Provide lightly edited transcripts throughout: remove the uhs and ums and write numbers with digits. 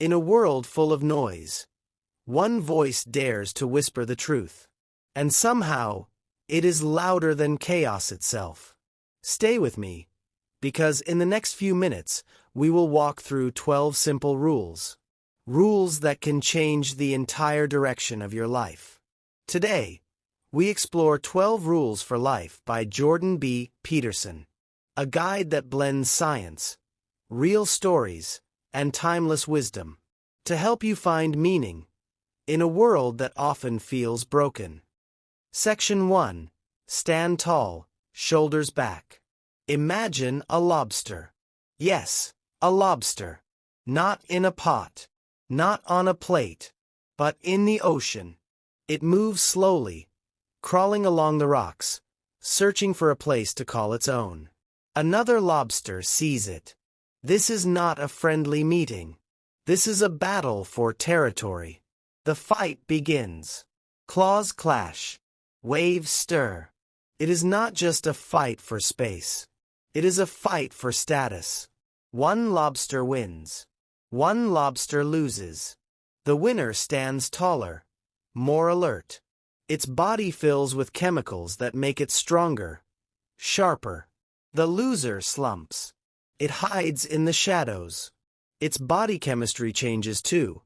In a world full of noise, one voice dares to whisper the truth. And somehow, it is louder than chaos itself. Stay with me, because in the next few minutes, we will walk through 12 simple rules. Rules that can change the entire direction of your life. Today, we explore 12 Rules for Life by Jordan B. Peterson, a guide that blends science, real stories, and timeless wisdom to help you find meaning in a world that often feels broken. Section 1. Stand tall, shoulders back. Imagine a lobster. Yes, a lobster. Not in a pot, not on a plate, but in the ocean. It moves slowly, crawling along the rocks, searching for a place to call its own. Another lobster sees it. This is not a friendly meeting. This is a battle for territory. The fight begins. Claws clash. Waves stir. It is not just a fight for space. It is a fight for status. One lobster wins. One lobster loses. The winner stands taller, more alert. Its body fills with chemicals that make it stronger, sharper. The loser slumps. It hides in the shadows. Its body chemistry changes too,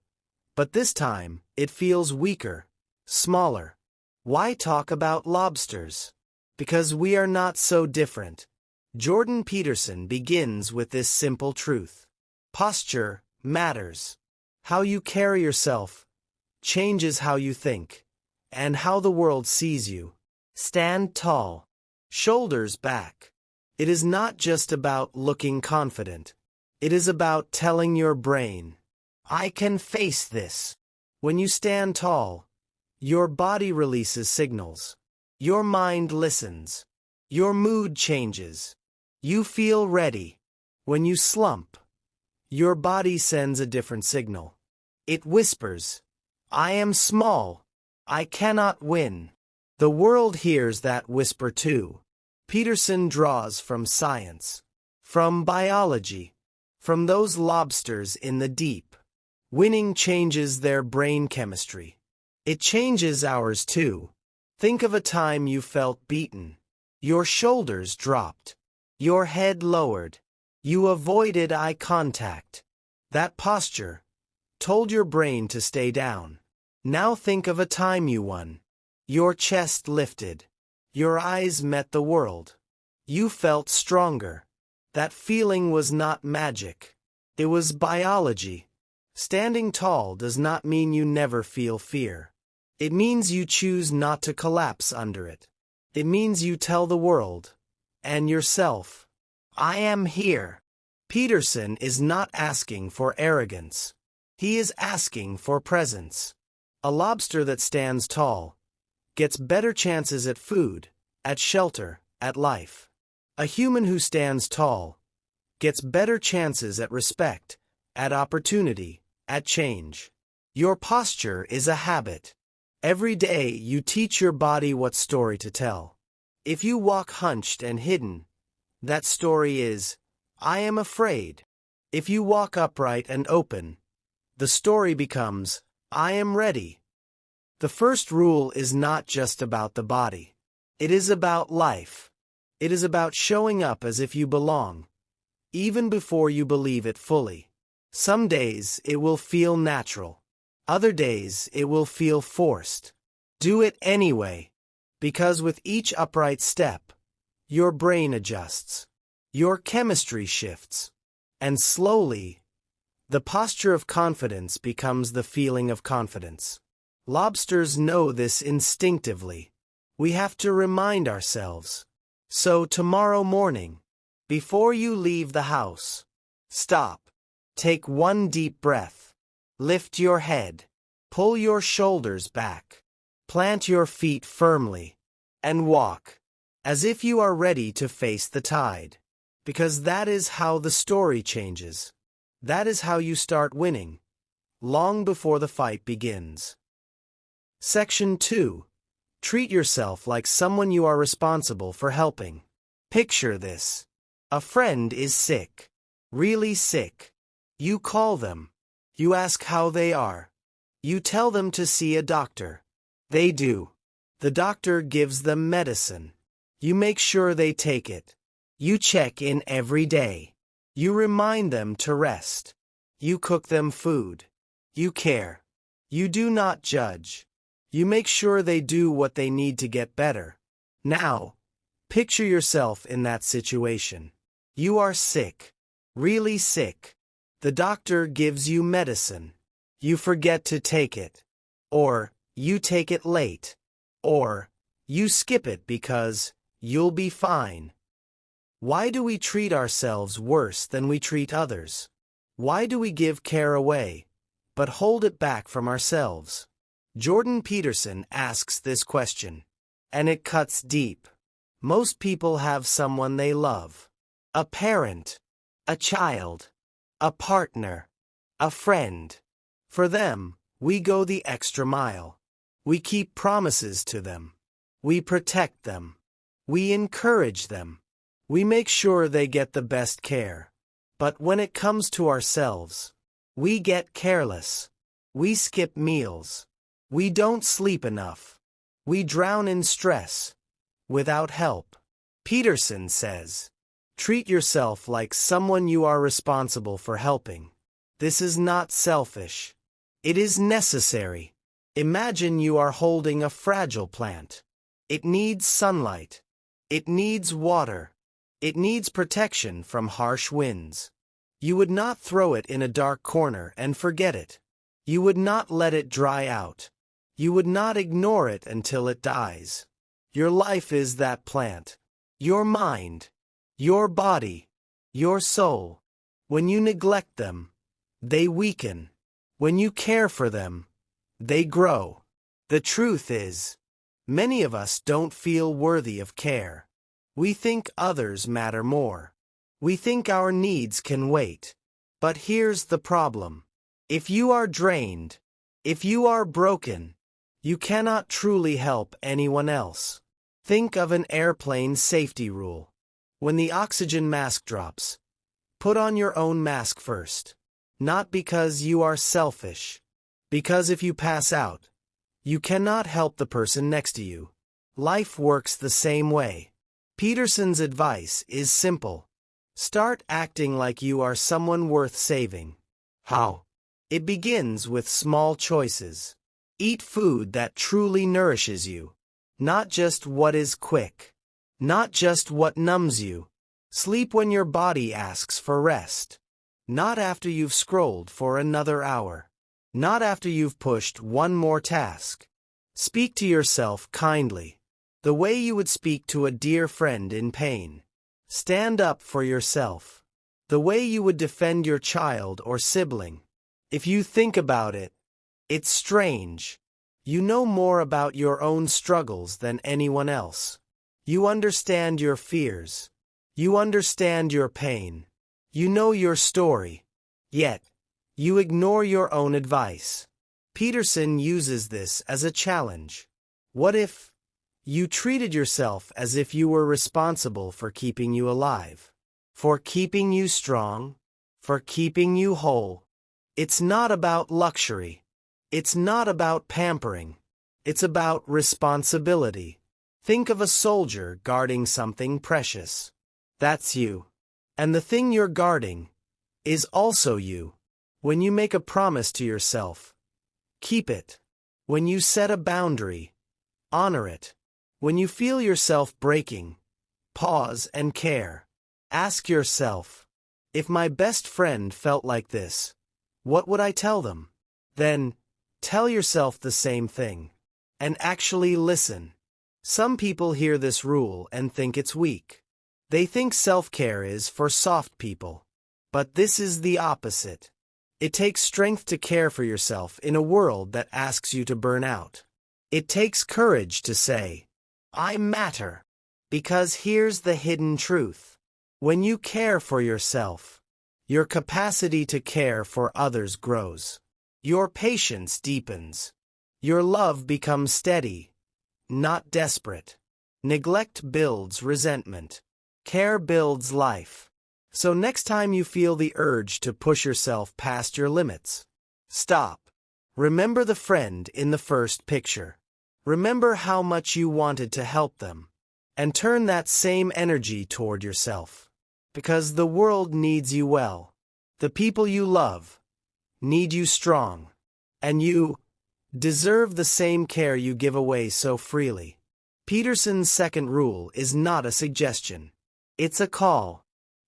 but this time it feels weaker, smaller. Why talk about lobsters? Because we are not so different. Jordan Peterson begins with this simple truth. Posture matters. How you carry yourself changes how you think, and how the world sees you. Stand tall, shoulders back. It is not just about looking confident. It is about telling your brain, I can face this. When you stand tall, your body releases signals. Your mind listens. Your mood changes. You feel ready. When you slump, your body sends a different signal. It whispers, I am small. I cannot win. The world hears that whisper too. Peterson draws from science, from biology, from those lobsters in the deep. Winning changes their brain chemistry. It changes ours too. Think of a time you felt beaten. Your shoulders dropped. Your head lowered. You avoided eye contact. That posture told your brain to stay down. Now think of a time you won. Your chest lifted. Your eyes met the world. You felt stronger. That feeling was not magic. It was biology. Standing tall does not mean you never feel fear. It means you choose not to collapse under it. It means you tell the world, and yourself, I am here. Peterson is not asking for arrogance. He is asking for presence. A lobster that stands tall gets better chances at food, at shelter, at life. A human who stands tall gets better chances at respect, at opportunity, at change. Your posture is a habit. Every day you teach your body what story to tell. If you walk hunched and hidden, that story is, I am afraid. If you walk upright and open, the story becomes, I am ready. The first rule is not just about the body. It is about life. It is about showing up as if you belong, even before you believe it fully. Some days it will feel natural. Other days it will feel forced. Do it anyway, because with each upright step, your brain adjusts. Your chemistry shifts. And slowly, the posture of confidence becomes the feeling of confidence. Lobsters know this instinctively. We have to remind ourselves. So tomorrow morning, before you leave the house, stop. Take one deep breath. Lift your head. Pull your shoulders back. Plant your feet firmly. And walk, as if you are ready to face the tide. Because that is how the story changes. That is how you start winning, long before the fight begins. Section 2. Treat yourself like someone you are responsible for helping. Picture this. A friend is sick. Really sick. You call them. You ask how they are. You tell them to see a doctor. They do. The doctor gives them medicine. You make sure they take it. You check in every day. You remind them to rest. You cook them food. You care. You do not judge. You make sure they do what they need to get better. Now, picture yourself in that situation. You are sick. Really sick. The doctor gives you medicine. You forget to take it. Or, you take it late. Or, you skip it because you'll be fine. Why do we treat ourselves worse than we treat others? Why do we give care away, but hold it back from ourselves? Jordan Peterson asks this question, and it cuts deep. Most people have someone they love. A parent, a child, a partner, a friend. For them, we go the extra mile. We keep promises to them. We protect them. We encourage them. We make sure they get the best care. But when it comes to ourselves, we get careless. We skip meals. We don't sleep enough. We drown in stress, without help. Peterson says, treat yourself like someone you are responsible for helping. This is not selfish. It is necessary. Imagine you are holding a fragile plant. It needs sunlight. It needs water. It needs protection from harsh winds. You would not throw it in a dark corner and forget it. You would not let it dry out. You would not ignore it until it dies. Your life is that plant. Your mind. Your body. Your soul. When you neglect them, they weaken. When you care for them, they grow. The truth is, many of us don't feel worthy of care. We think others matter more. We think our needs can wait. But here's the problem. If you are drained, if you are broken, you cannot truly help anyone else. Think of an airplane safety rule. When the oxygen mask drops, put on your own mask first. Not because you are selfish. Because if you pass out, you cannot help the person next to you. Life works the same way. Peterson's advice is simple. Start acting like you are someone worth saving. How? It begins with small choices. Eat food that truly nourishes you. Not just what is quick. Not just what numbs you. Sleep when your body asks for rest. Not after you've scrolled for another hour. Not after you've pushed one more task. Speak to yourself kindly. The way you would speak to a dear friend in pain. Stand up for yourself. The way you would defend your child or sibling. If you think about it, it's strange. You know more about your own struggles than anyone else. You understand your fears. You understand your pain. You know your story. Yet, you ignore your own advice. Peterson uses this as a challenge. What if you treated yourself as if you were responsible for keeping you alive? For keeping you strong? For keeping you whole? It's not about luxury. It's not about pampering. It's about responsibility. Think of a soldier guarding something precious. That's you. And the thing you're guarding is also you. When you make a promise to yourself, keep it. When you set a boundary, honor it. When you feel yourself breaking, pause and care. Ask yourself, if my best friend felt like this, what would I tell them? Then, tell yourself the same thing. And actually listen. Some people hear this rule and think it's weak. They think self-care is for soft people. But this is the opposite. It takes strength to care for yourself in a world that asks you to burn out. It takes courage to say, I matter. Because here's the hidden truth. When you care for yourself, your capacity to care for others grows. Your patience deepens. Your love becomes steady, not desperate. Neglect builds resentment. Care builds life. So next time you feel the urge to push yourself past your limits, Stop. Remember the friend in the first picture. Remember how much you wanted to help them. And turn that same energy toward yourself. Because the world needs you well. The people you love need you strong. And you deserve the same care you give away so freely. Peterson's second rule is not a suggestion. It's a call.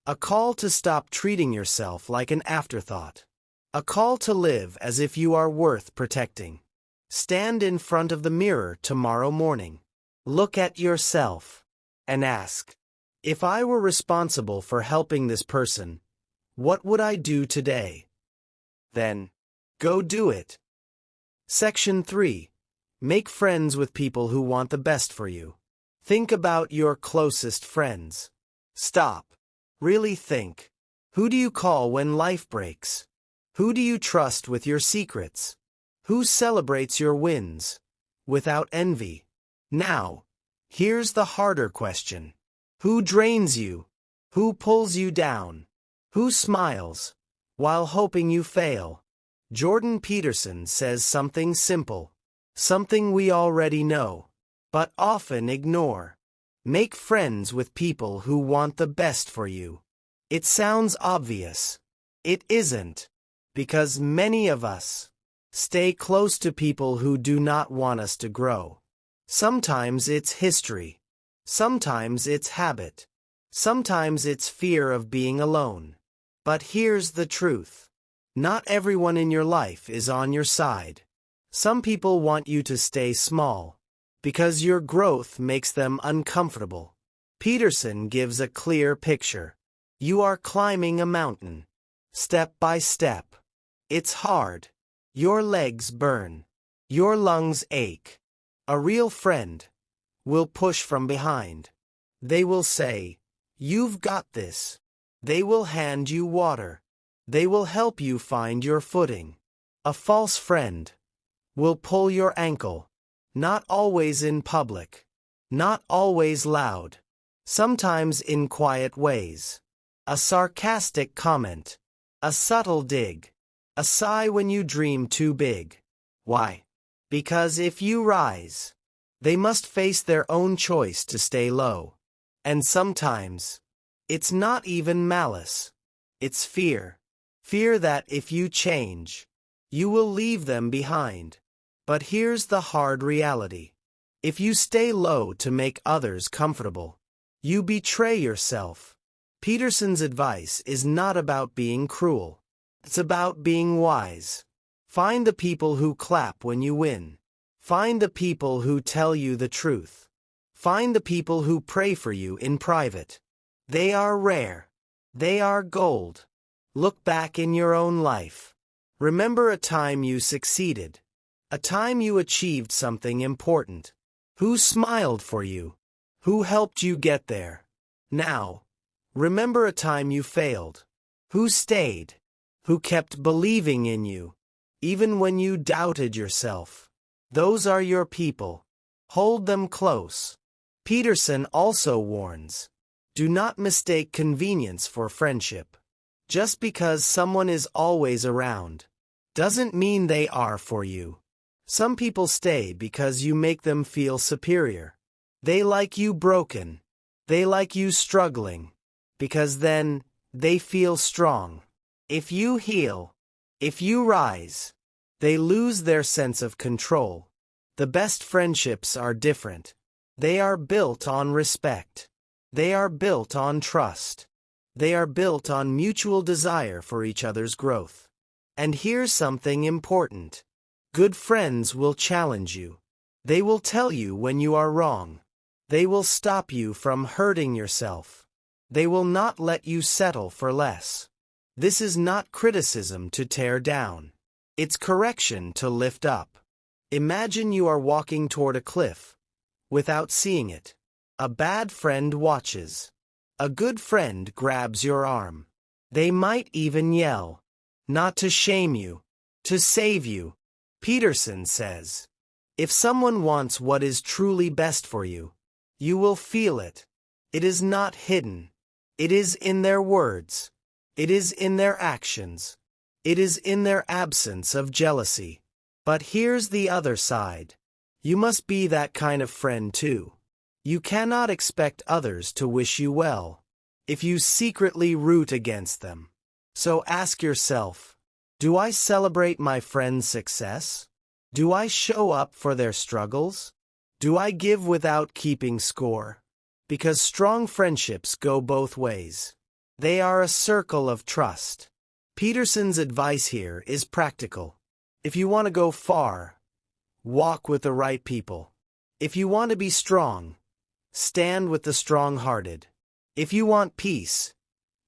A call to stop treating yourself like an afterthought. A call to live as if you are worth protecting. Stand in front of the mirror tomorrow morning. Look at yourself and ask, if I were responsible for helping this person, what would I do today? Then, go do it. Section 3. Make friends with people who want the best for you. Think about your closest friends. Stop. Really think. Who do you call when life breaks? Who do you trust with your secrets? Who celebrates your wins without envy? Now, here's the harder question. Who drains you? Who pulls you down? Who smiles while hoping you fail? Jordan Peterson says something simple, something we already know, but often ignore. Make friends with people who want the best for you. It sounds obvious. It isn't. Because many of us stay close to people who do not want us to grow. Sometimes it's history. Sometimes it's habit. Sometimes it's fear of being alone. But here's the truth. Not everyone in your life is on your side. Some people want you to stay small, because your growth makes them uncomfortable. Peterson gives a clear picture. You are climbing a mountain, step by step. It's hard. Your legs burn. Your lungs ache. A real friend will push from behind. They will say, "You've got this." They will hand you water. They will help you find your footing. A false friend will pull your ankle. Not always in public. Not always loud. Sometimes in quiet ways. A sarcastic comment. A subtle dig. A sigh when you dream too big. Why? Because if you rise, they must face their own choice to stay low. And sometimes, it's not even malice. It's fear. Fear that if you change, you will leave them behind. But here's the hard reality. If you stay low to make others comfortable, you betray yourself. Peterson's advice is not about being cruel. It's about being wise. Find the people who clap when you win. Find the people who tell you the truth. Find the people who pray for you in private. They are rare. They are gold. Look back in your own life. Remember a time you succeeded. A time you achieved something important. Who smiled for you? Who helped you get there? Now, remember a time you failed. Who stayed? Who kept believing in you, even when you doubted yourself? Those are your people. Hold them close. Peterson also warns, do not mistake convenience for friendship. Just because someone is always around, doesn't mean they are for you. Some people stay because you make them feel superior. They like you broken. They like you struggling. Because then, they feel strong. If you heal, if you rise, they lose their sense of control. The best friendships are different. They are built on respect. They are built on trust. They are built on mutual desire for each other's growth. And here's something important. Good friends will challenge you. They will tell you when you are wrong. They will stop you from hurting yourself. They will not let you settle for less. This is not criticism to tear down. It's correction to lift up. Imagine you are walking toward a cliff without seeing it. A bad friend watches. A good friend grabs your arm. They might even yell. Not to shame you, to save you. Peterson says, if someone wants what is truly best for you, you will feel it. It is not hidden. It is in their words. It is in their actions. It is in their absence of jealousy. But here's the other side. You must be that kind of friend too. You cannot expect others to wish you well if you secretly root against them. So ask yourself, do I celebrate my friend's success? Do I show up for their struggles? Do I give without keeping score? Because strong friendships go both ways. They are a circle of trust. Peterson's advice here is practical. If you want to go far, walk with the right people. If you want to be strong, stand with the strong-hearted. If you want peace,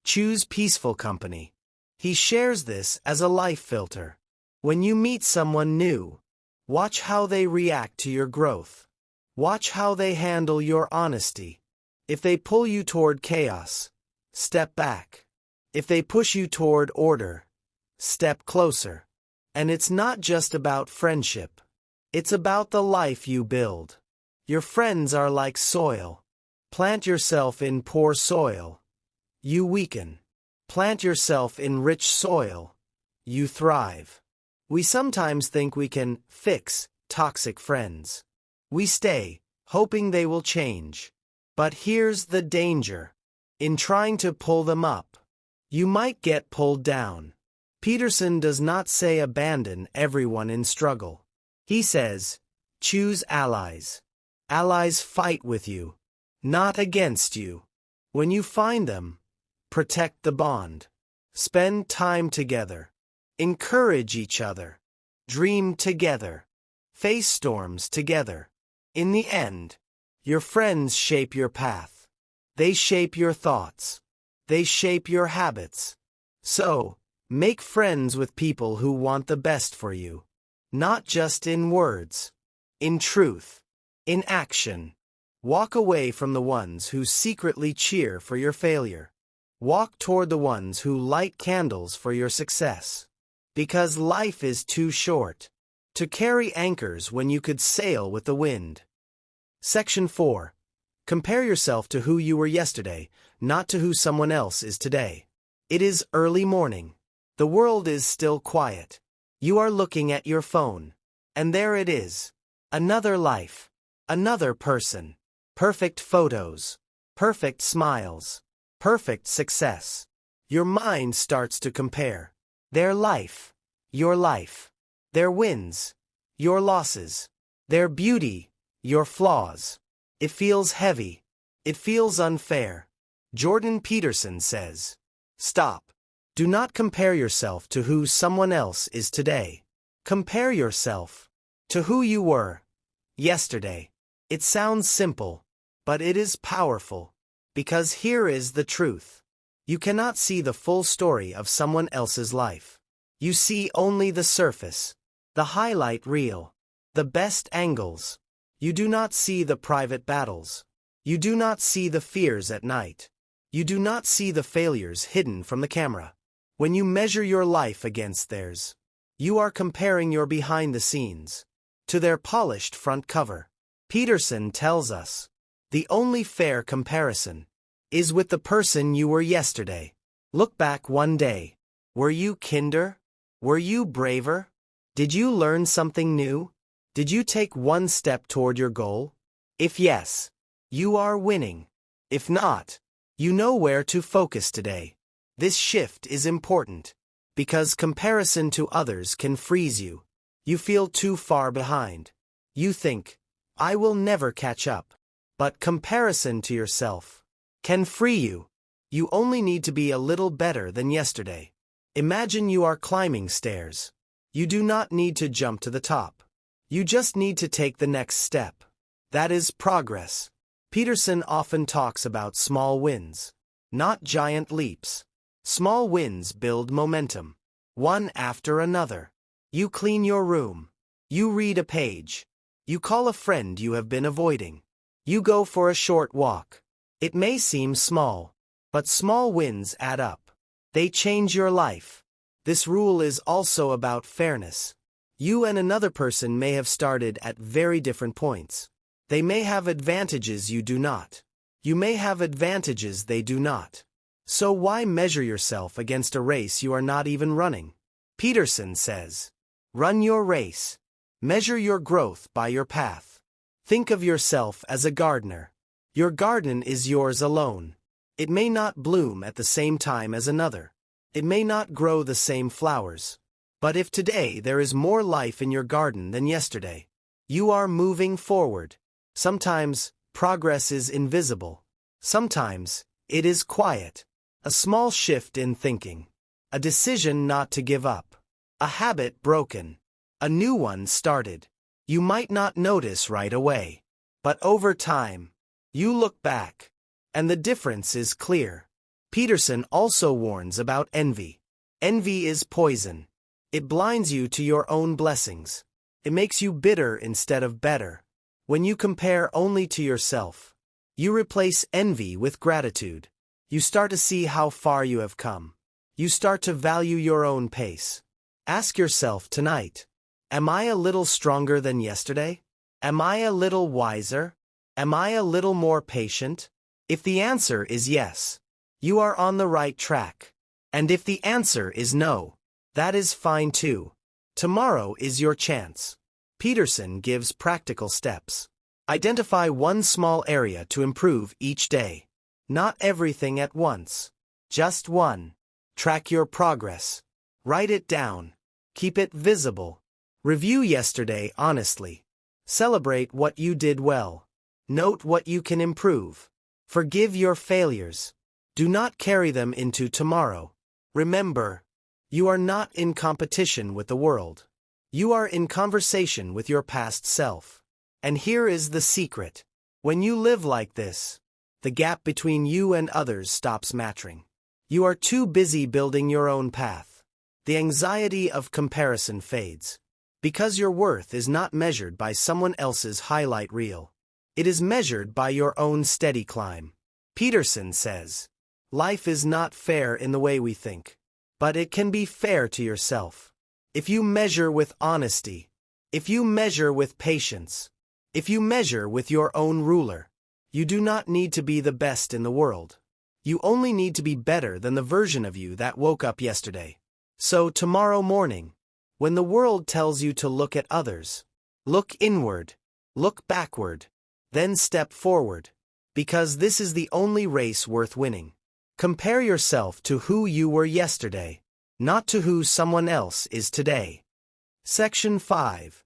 choose peaceful company. He shares this as a life filter. When you meet someone new, watch how they react to your growth. Watch how they handle your honesty. If they pull you toward chaos, step back. If they push you toward order, step closer. And it's not just about friendship. It's about the life you build. Your friends are like soil. Plant yourself in poor soil, you weaken. Plant yourself in rich soil, you thrive. We sometimes think we can fix toxic friends. We stay, hoping they will change. But here's the danger. In trying to pull them up, you might get pulled down. Peterson does not say abandon everyone in struggle. He says, choose allies. Allies fight with you, not against you. When you find them, protect the bond. Spend time together. Encourage each other. Dream together. Face storms together. In the end, your friends shape your path. They shape your thoughts. They shape your habits. So, make friends with people who want the best for you. Not just in words. In truth. In action. Walk away from the ones who secretly cheer for your failure. Walk toward the ones who light candles for your success. Because life is too short to carry anchors when you could sail with the wind. Section 4. Compare yourself to who you were yesterday, not to who someone else is today. It is early morning. The world is still quiet. You are looking at your phone. And there it is. Another life. Another person. Perfect photos. Perfect smiles. Perfect success. Your mind starts to compare. Their life. Your life. Their wins. Your losses. Their beauty. Your flaws. It feels heavy. It feels unfair. Jordan Peterson says, stop. Do not compare yourself to who someone else is today. Compare yourself to who you were yesterday. It sounds simple, but it is powerful. Because here is the truth. You cannot see the full story of someone else's life. You see only the surface, the highlight reel, the best angles. You do not see the private battles. You do not see the fears at night. You do not see the failures hidden from the camera. When you measure your life against theirs, you are comparing your behind the scenes to their polished front cover. Peterson tells us, the only fair comparison is with the person you were yesterday. Look back one day. Were you kinder? Were you braver? Did you learn something new? Did you take one step toward your goal? If yes, you are winning. If not, you know where to focus today. This shift is important because comparison to others can freeze you. You feel too far behind. You think, I will never catch up. But comparison to yourself can free you. You only need to be a little better than yesterday. Imagine you are climbing stairs. You do not need to jump to the top. You just need to take the next step. That is progress. Peterson often talks about small wins, not giant leaps. Small wins build momentum, one after another. You clean your room. You read a page. You call a friend you have been avoiding. You go for a short walk. It may seem small, but small wins add up. They change your life. This rule is also about fairness. You and another person may have started at very different points. They may have advantages you do not. You may have advantages they do not. So why measure yourself against a race you are not even running? Peterson says, run your race. Measure your growth by your path. Think of yourself as a gardener. Your garden is yours alone. It may not bloom at the same time as another. It may not grow the same flowers. But if today there is more life in your garden than yesterday, you are moving forward. Sometimes, progress is invisible. Sometimes, it is quiet. A small shift in thinking. A decision not to give up. A habit broken. A new one started. You might not notice right away. But over time, you look back, and the difference is clear. Peterson also warns about envy. Envy is poison. It blinds you to your own blessings. It makes you bitter instead of better. When you compare only to yourself, you replace envy with gratitude. You start to see how far you have come. You start to value your own pace. Ask yourself tonight, am I a little stronger than yesterday? Am I a little wiser? Am I a little more patient? If the answer is yes, you are on the right track. And if the answer is no, that is fine too. Tomorrow is your chance. Peterson gives practical steps. Identify one small area to improve each day. Not everything at once. Just one. Track your progress. Write it down. Keep it visible. Review yesterday honestly. Celebrate what you did well. Note what you can improve. Forgive your failures. Do not carry them into tomorrow. Remember, you are not in competition with the world. You are in conversation with your past self. And here is the secret. When you live like this, the gap between you and others stops mattering. You are too busy building your own path. The anxiety of comparison fades. Because your worth is not measured by someone else's highlight reel. It is measured by your own steady climb. Peterson says, life is not fair in the way we think. But it can be fair to yourself. If you measure with honesty, if you measure with patience, if you measure with your own ruler, you do not need to be the best in the world. You only need to be better than the version of you that woke up yesterday. So tomorrow morning, when the world tells you to look at others, look inward, look backward, then step forward. Because this is the only race worth winning. Compare yourself to who you were yesterday, not to who someone else is today. Section 5.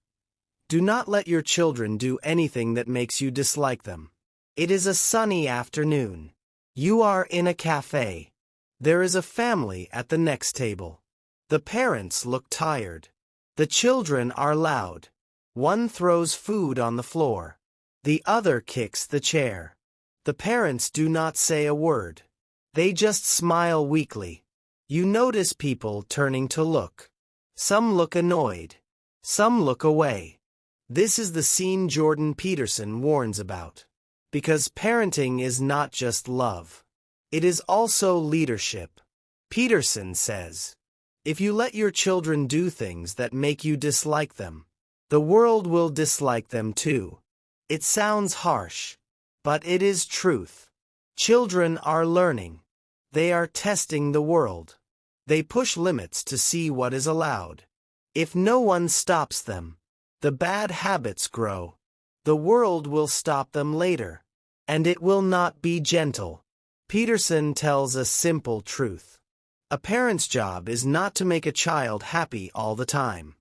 Do not let your children do anything that makes you dislike them. It is a sunny afternoon. You are in a cafe. There is a family at the next table. The parents look tired. The children are loud. One throws food on the floor. The other kicks the chair. The parents do not say a word. They just smile weakly. You notice people turning to look. Some look annoyed. Some look away. This is the scene Jordan Peterson warns about. Because parenting is not just love. It is also leadership. Peterson says, if you let your children do things that make you dislike them, the world will dislike them too. It sounds harsh, but it is truth. Children are learning. They are testing the world. They push limits to see what is allowed. If no one stops them, the bad habits grow. The world will stop them later. And it will not be gentle. Peterson tells a simple truth. A parent's job is not to make a child happy all the time.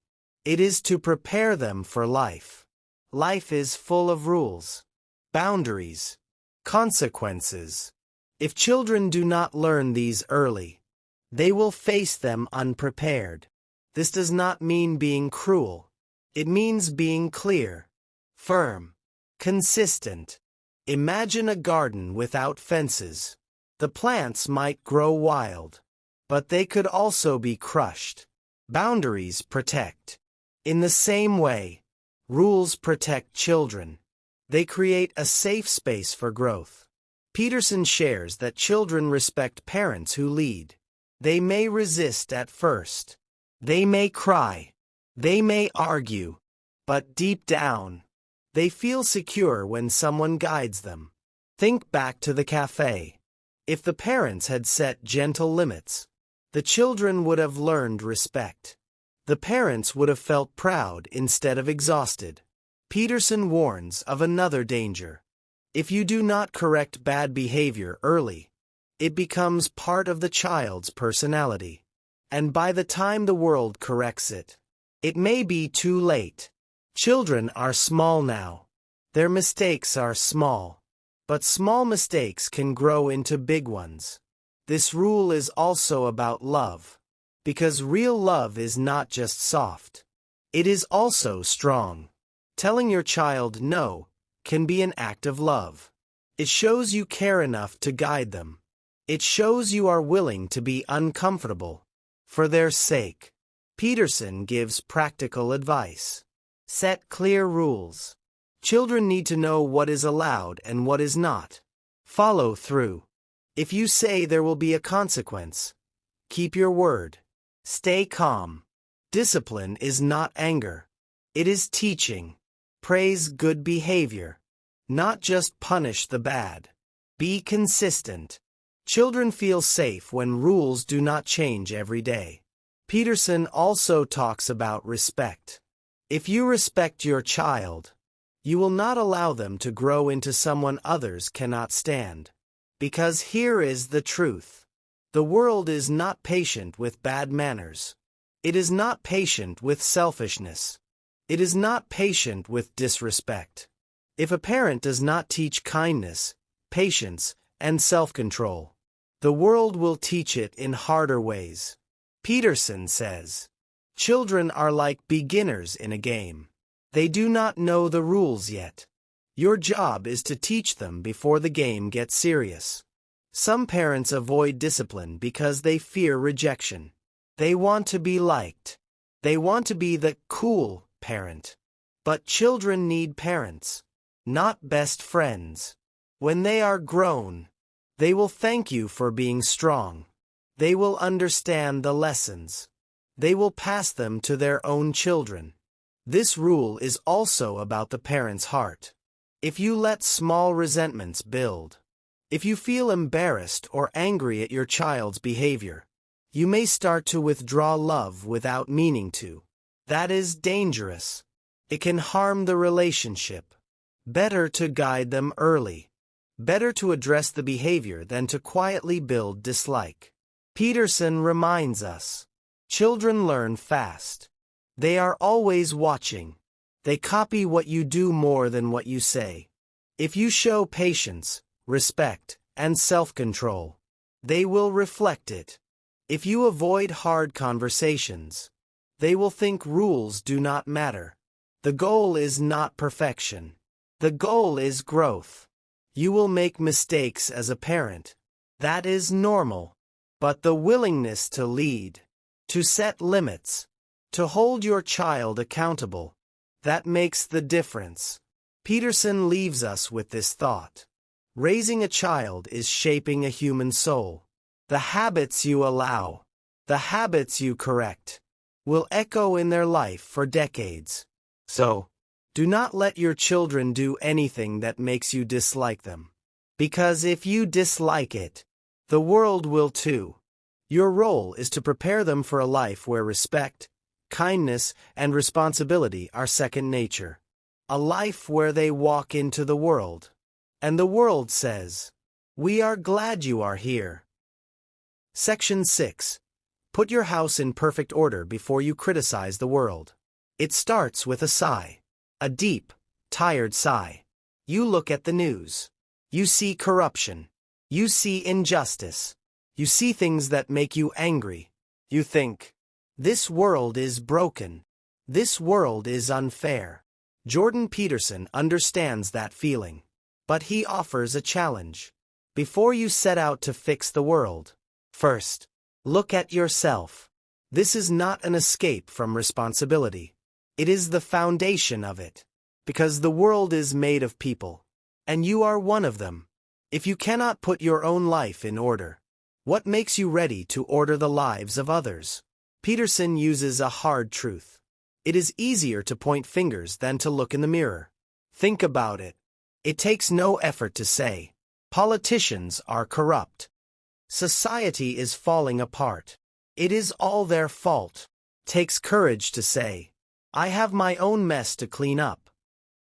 It is to prepare them for life. Life is full of rules, boundaries, consequences. If children do not learn these early, they will face them unprepared. This does not mean being cruel. It means being clear, firm, consistent. Imagine a garden without fences. The plants might grow wild, but they could also be crushed. Boundaries protect. In the same way, rules protect children. They create a safe space for growth. Peterson shares that children respect parents who lead. They may resist at first. They may cry. They may argue. But deep down, they feel secure when someone guides them. Think back to the cafe. If the parents had set gentle limits, The children would have learned respect. The parents would have felt proud instead of exhausted. Peterson warns of another danger. If you do not correct bad behavior early, it becomes part of the child's personality. And by the time the world corrects it, it may be too late. Children are small now. Their mistakes are small. But small mistakes can grow into big ones. This rule is also about love. Because real love is not just soft. It is also strong. Telling your child no can be an act of love. It shows you care enough to guide them. It shows you are willing to be uncomfortable for their sake. Peterson gives practical advice. Set clear rules. Children need to know what is allowed and what is not. Follow through. If you say there will be a consequence, keep your word. Stay calm. Discipline is not anger. It is teaching. Praise good behavior. Not just punish the bad. Be consistent. Children feel safe when rules do not change every day. Peterson also talks about respect. If you respect your child, you will not allow them to grow into someone others cannot stand. Because here is the truth. The world is not patient with bad manners. It is not patient with selfishness. It is not patient with disrespect. If a parent does not teach kindness, patience, and self-control, the world will teach it in harder ways. Peterson says, children are like beginners in a game. They do not know the rules yet. Your job is to teach them before the game gets serious. Some parents avoid discipline because they fear rejection. They want to be liked. They want to be the cool parent. But children need parents, not best friends. When they are grown, they will thank you for being strong. They will understand the lessons. They will pass them to their own children. This rule is also about the parent's heart. If you let small resentments build, if you feel embarrassed or angry at your child's behavior, you may start to withdraw love without meaning to. That is dangerous. It can harm the relationship. Better to guide them early. Better to address the behavior than to quietly build dislike. Peterson reminds us, children learn fast. They are always watching. They copy what you do more than what you say. If you show patience, respect, and self-control, they will reflect it. If you avoid hard conversations, they will think rules do not matter. The goal is not perfection. The goal is growth. You will make mistakes as a parent. That is normal. But the willingness to lead, to set limits, to hold your child accountable, that makes the difference. Peterson leaves us with this thought. Raising a child is shaping a human soul. The habits you allow, the habits you correct, will echo in their life for decades. So, do not let your children do anything that makes you dislike them. Because if you dislike it, the world will too. Your role is to prepare them for a life where respect, kindness, and responsibility are second nature. A life where they walk into the world. And the world says, "We are glad you are here." Section 6. Put your house in perfect order before you criticize the world. It starts with a sigh. A deep, tired sigh. You look at the news. You see corruption. You see injustice. You see things that make you angry. You think, this world is broken. This world is unfair. Jordan Peterson understands that feeling. But he offers a challenge. Before you set out to fix the world, first, look at yourself. This is not an escape from responsibility. It is the foundation of it. Because the world is made of people. And you are one of them. If you cannot put your own life in order, what makes you ready to order the lives of others? Peterson uses a hard truth. It is easier to point fingers than to look in the mirror. Think about it. It takes no effort to say, politicians are corrupt. Society is falling apart. It is all their fault. Takes courage to say, I have my own mess to clean up.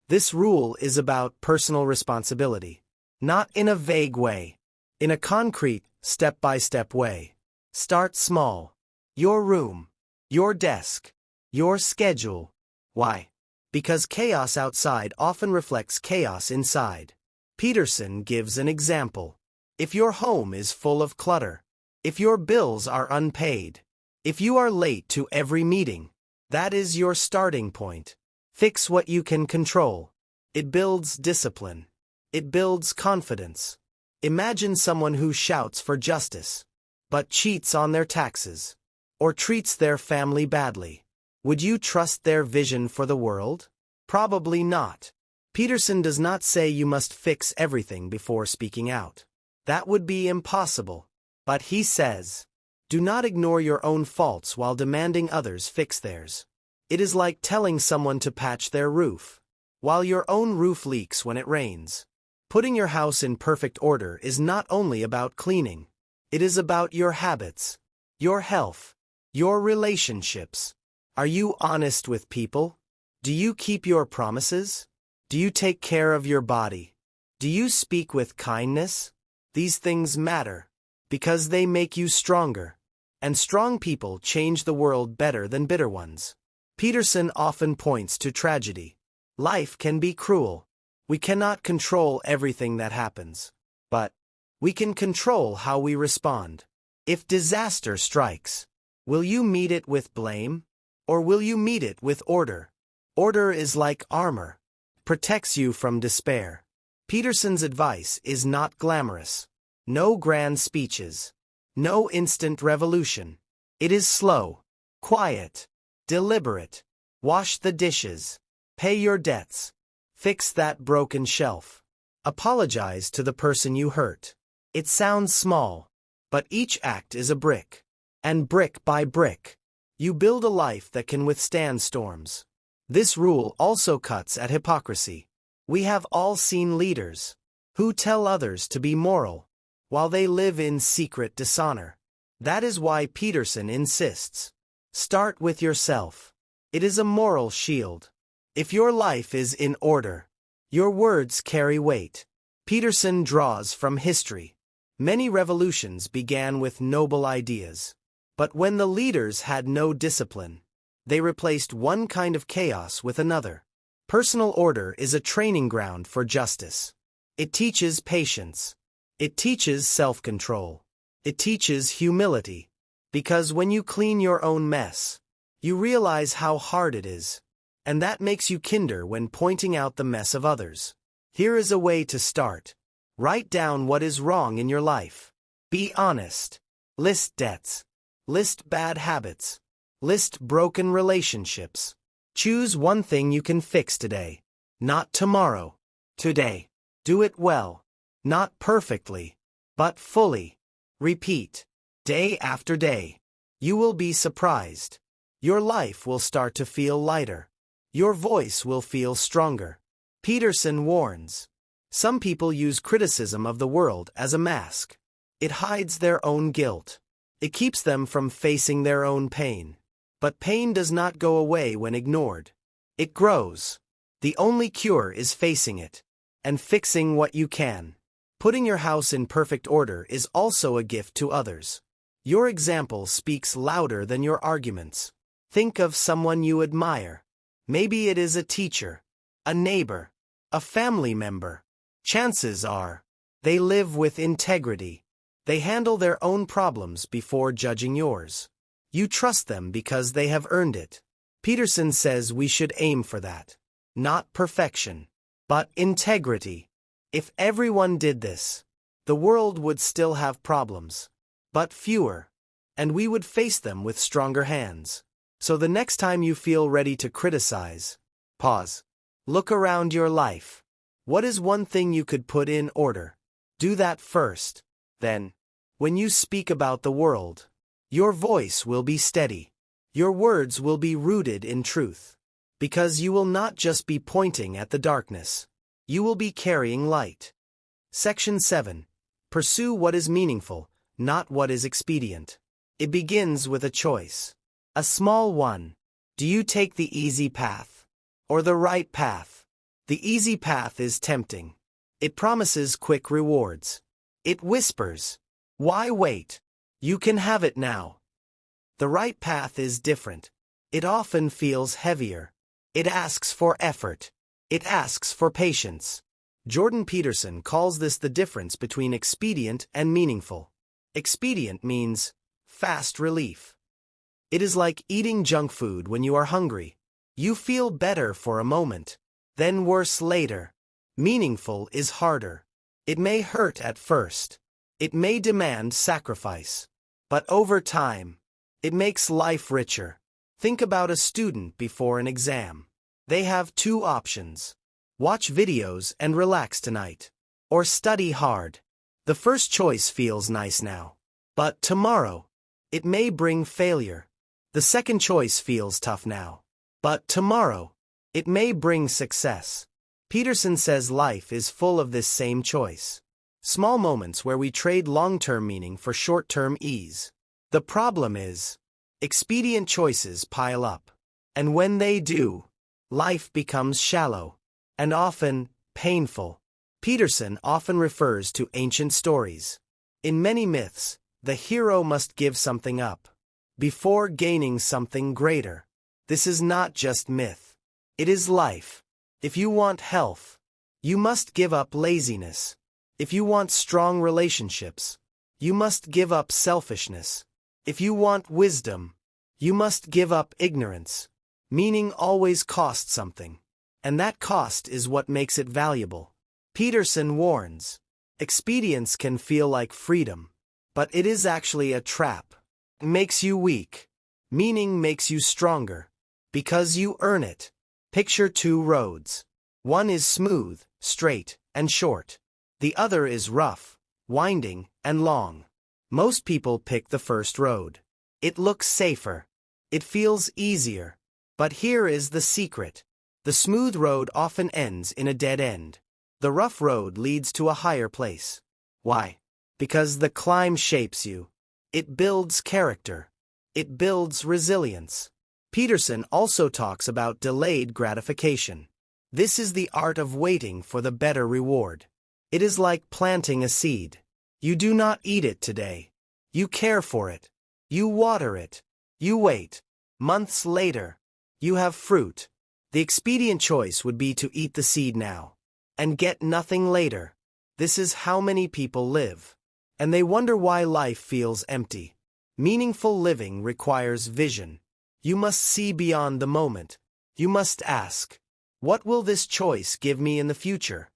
This rule is about personal responsibility. Not in a vague way. In a concrete, step-by-step way. Start small. Your room. Your desk. Your schedule. Why? Because chaos outside often reflects chaos inside. Peterson gives an example. If your home is full of clutter, if your bills are unpaid, if you are late to every meeting, that is your starting point. Fix what you can control. It builds discipline. It builds confidence. Imagine someone who shouts for justice, but cheats on their taxes, or treats their family badly. Would you trust their vision for the world? Probably not. Peterson does not say you must fix everything before speaking out. That would be impossible. But he says, do not ignore your own faults while demanding others fix theirs. It is like telling someone to patch their roof, while your own roof leaks when it rains. Putting your house in perfect order is not only about cleaning. It is about your habits, your health, your relationships. Are you honest with people? Do you keep your promises? Do you take care of your body? Do you speak with kindness? These things matter, because they make you stronger. And strong people change the world better than bitter ones. Peterson often points to tragedy. Life can be cruel. We cannot control everything that happens. But we can control how we respond. If disaster strikes, will you meet it with blame? Or will you meet it with order? Order is like armor. Protects you from despair. Peterson's advice is not glamorous. No grand speeches. No instant revolution. It is slow, quiet, deliberate. Wash the dishes. Pay your debts. Fix that broken shelf. Apologize to the person you hurt. It sounds small, but each act is a brick. And brick by brick, you build a life that can withstand storms. This rule also cuts at hypocrisy. We have all seen leaders who tell others to be moral, while they live in secret dishonor. That is why Peterson insists. Start with yourself. It is a moral shield. If your life is in order, your words carry weight. Peterson draws from history. Many revolutions began with noble ideas. But when the leaders had no discipline, they replaced one kind of chaos with another. Personal order is a training ground for justice. It teaches patience. It teaches self-control. It teaches humility. Because when you clean your own mess, you realize how hard it is. And that makes you kinder when pointing out the mess of others. Here is a way to start. Write down what is wrong in your life. Be honest. List debts. List bad habits. List broken relationships. Choose one thing you can fix today. Not tomorrow. Today. Do it well. Not perfectly, but fully. Repeat. Day after day. You will be surprised. Your life will start to feel lighter. Your voice will feel stronger. Peterson warns. Some people use criticism of the world as a mask. It hides their own guilt. It keeps them from facing their own pain. But pain does not go away when ignored. It grows. The only cure is facing it. And fixing what you can. Putting your house in perfect order is also a gift to others. Your example speaks louder than your arguments. Think of someone you admire. Maybe it is a teacher, a neighbor, a family member. Chances are, they live with integrity. They handle their own problems before judging yours. You trust them because they have earned it. Peterson says we should aim for that. Not perfection, but integrity. If everyone did this, the world would still have problems, but fewer, and we would face them with stronger hands. So the next time you feel ready to criticize, pause. Look around your life. What is one thing you could put in order? Do that first. Then, when you speak about the world, your voice will be steady. Your words will be rooted in truth. Because you will not just be pointing at the darkness. You will be carrying light. Section 7. Pursue what is meaningful, not what is expedient. It begins with a choice. A small one. Do you take the easy path? Or the right path? The easy path is tempting. It promises quick rewards. It whispers, "Why wait? You can have it now." The right path is different. It often feels heavier. It asks for effort. It asks for patience. Jordan Peterson calls this the difference between expedient and meaningful. Expedient means fast relief. It is like eating junk food when you are hungry. You feel better for a moment, then worse later. Meaningful is harder. It may hurt at first. It may demand sacrifice. But over time, it makes life richer. Think about a student before an exam. They have two options. Watch videos and relax tonight. Or study hard. The first choice feels nice now. But tomorrow, it may bring failure. The second choice feels tough now. But tomorrow, it may bring success. Peterson says life is full of this same choice. Small moments where we trade long-term meaning for short-term ease. The problem is, expedient choices pile up. And when they do, life becomes shallow. And often, painful. Peterson often refers to ancient stories. In many myths, the hero must give something up before gaining something greater. This is not just myth. It is life. If you want health, you must give up laziness. If you want strong relationships, you must give up selfishness. If you want wisdom, you must give up ignorance. Meaning always costs something. And that cost is what makes it valuable. Peterson warns, expedience can feel like freedom, but it is actually a trap. It makes you weak. Meaning makes you stronger. Because you earn it. Picture two roads. One is smooth, straight, and short. The other is rough, winding, and long. Most people pick the first road. It looks safer. It feels easier. But here is the secret. The smooth road often ends in a dead end. The rough road leads to a higher place. Why? Because the climb shapes you. It builds character. It builds resilience. Peterson also talks about delayed gratification. This is the art of waiting for the better reward. It is like planting a seed. You do not eat it today. You care for it. You water it. You wait. Months later, you have fruit. The expedient choice would be to eat the seed now and get nothing later. This is how many people live. And they wonder why life feels empty. Meaningful living requires vision. You must see beyond the moment. You must ask, what will this choice give me in the future?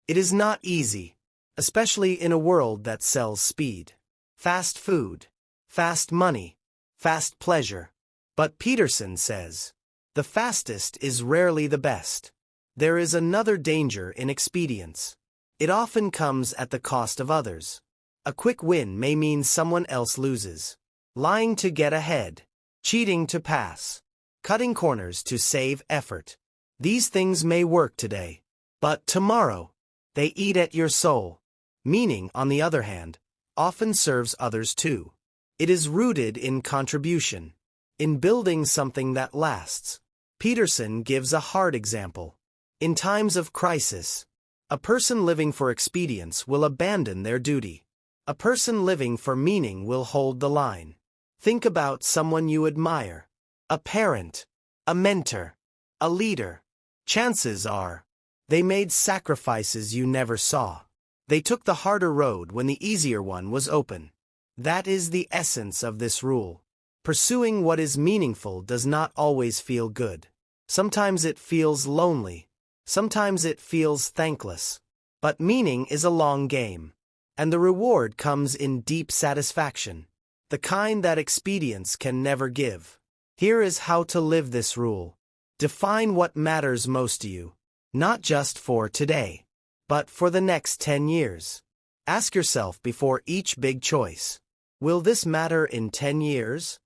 It is not easy, especially in a world that sells speed. Fast food, fast money, fast pleasure. But Peterson says, the fastest is rarely the best. There is another danger in expedience. It often comes at the cost of others. A quick win may mean someone else loses. Lying to get ahead. Cheating to pass. Cutting corners to save effort. These things may work today. But tomorrow, they eat at your soul. Meaning, on the other hand, often serves others too. It is rooted in contribution. In building something that lasts. Peterson gives a hard example. In times of crisis, a person living for expedience will abandon their duty. A person living for meaning will hold the line. Think about someone you admire. A parent, a mentor, a leader. Chances are, they made sacrifices you never saw. They took the harder road when the easier one was open. That is the essence of this rule. Pursuing what is meaningful does not always feel good. Sometimes it feels lonely. Sometimes it feels thankless. But meaning is a long game. And the reward comes in deep satisfaction. The kind that expedience can never give. Here is how to live this rule. Define what matters most to you. Not just for today, but for the next 10 years. Ask yourself before each big choice. Will this matter in 10 years?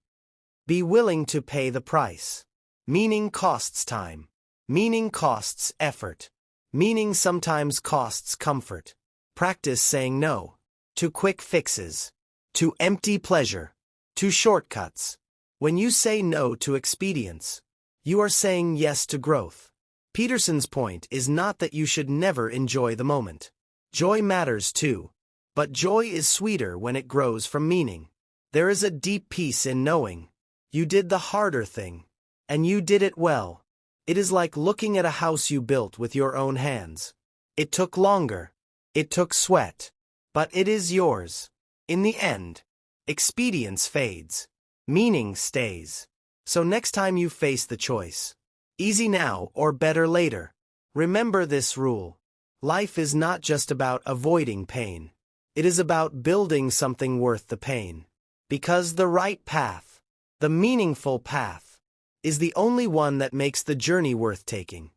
Be willing to pay the price. Meaning costs time. Meaning costs effort. Meaning sometimes costs comfort. Practice saying no to quick fixes, to empty pleasure, to shortcuts. When you say no to expedience, you are saying yes to growth. Peterson's point is not that you should never enjoy the moment. Joy matters too, but joy is sweeter when it grows from meaning. There is a deep peace in knowing you did the harder thing, and you did it well. It is like looking at a house you built with your own hands. It took longer. It took sweat. But it is yours. In the end, expedience fades. Meaning stays. So next time you face the choice, easy now or better later, remember this rule. Life is not just about avoiding pain. It is about building something worth the pain. Because the right path, the meaningful path, is the only one that makes the journey worth taking.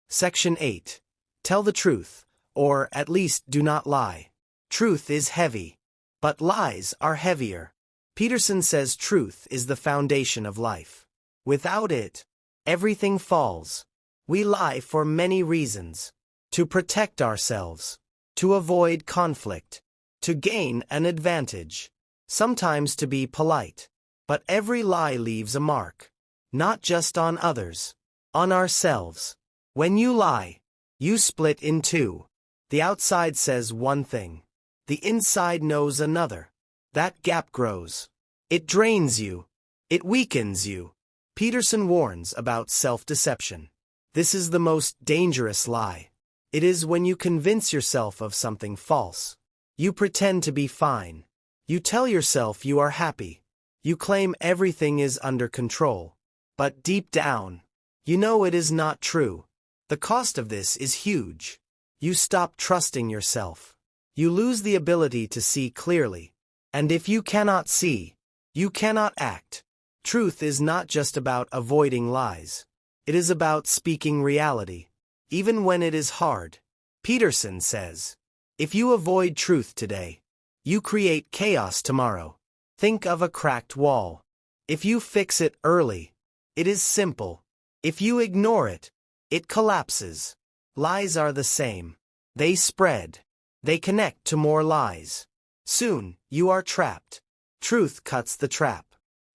Section 8. Tell the truth, or at least do not lie. Truth is heavy, but lies are heavier. Peterson says truth is the foundation of life. Without it, everything falls. We lie for many reasons. To protect ourselves, to avoid conflict, to gain an advantage, sometimes to be polite. But every lie leaves a mark. Not just on others, on ourselves. When you lie, you split in two. The outside says one thing. The inside knows another. That gap grows. It drains you. It weakens you. Peterson warns about self-deception. This is the most dangerous lie. It is when you convince yourself of something false. You pretend to be fine. You tell yourself you are happy. You claim everything is under control. But deep down, you know it is not true. The cost of this is huge. You stop trusting yourself. You lose the ability to see clearly. And if you cannot see, you cannot act. Truth is not just about avoiding lies. It is about speaking reality, even when it is hard. Peterson says, if you avoid truth today, you create chaos tomorrow. Think of a cracked wall. If you fix it early, it is simple. If you ignore it, it collapses. Lies are the same. They spread. They connect to more lies. Soon, you are trapped. Truth cuts the trap.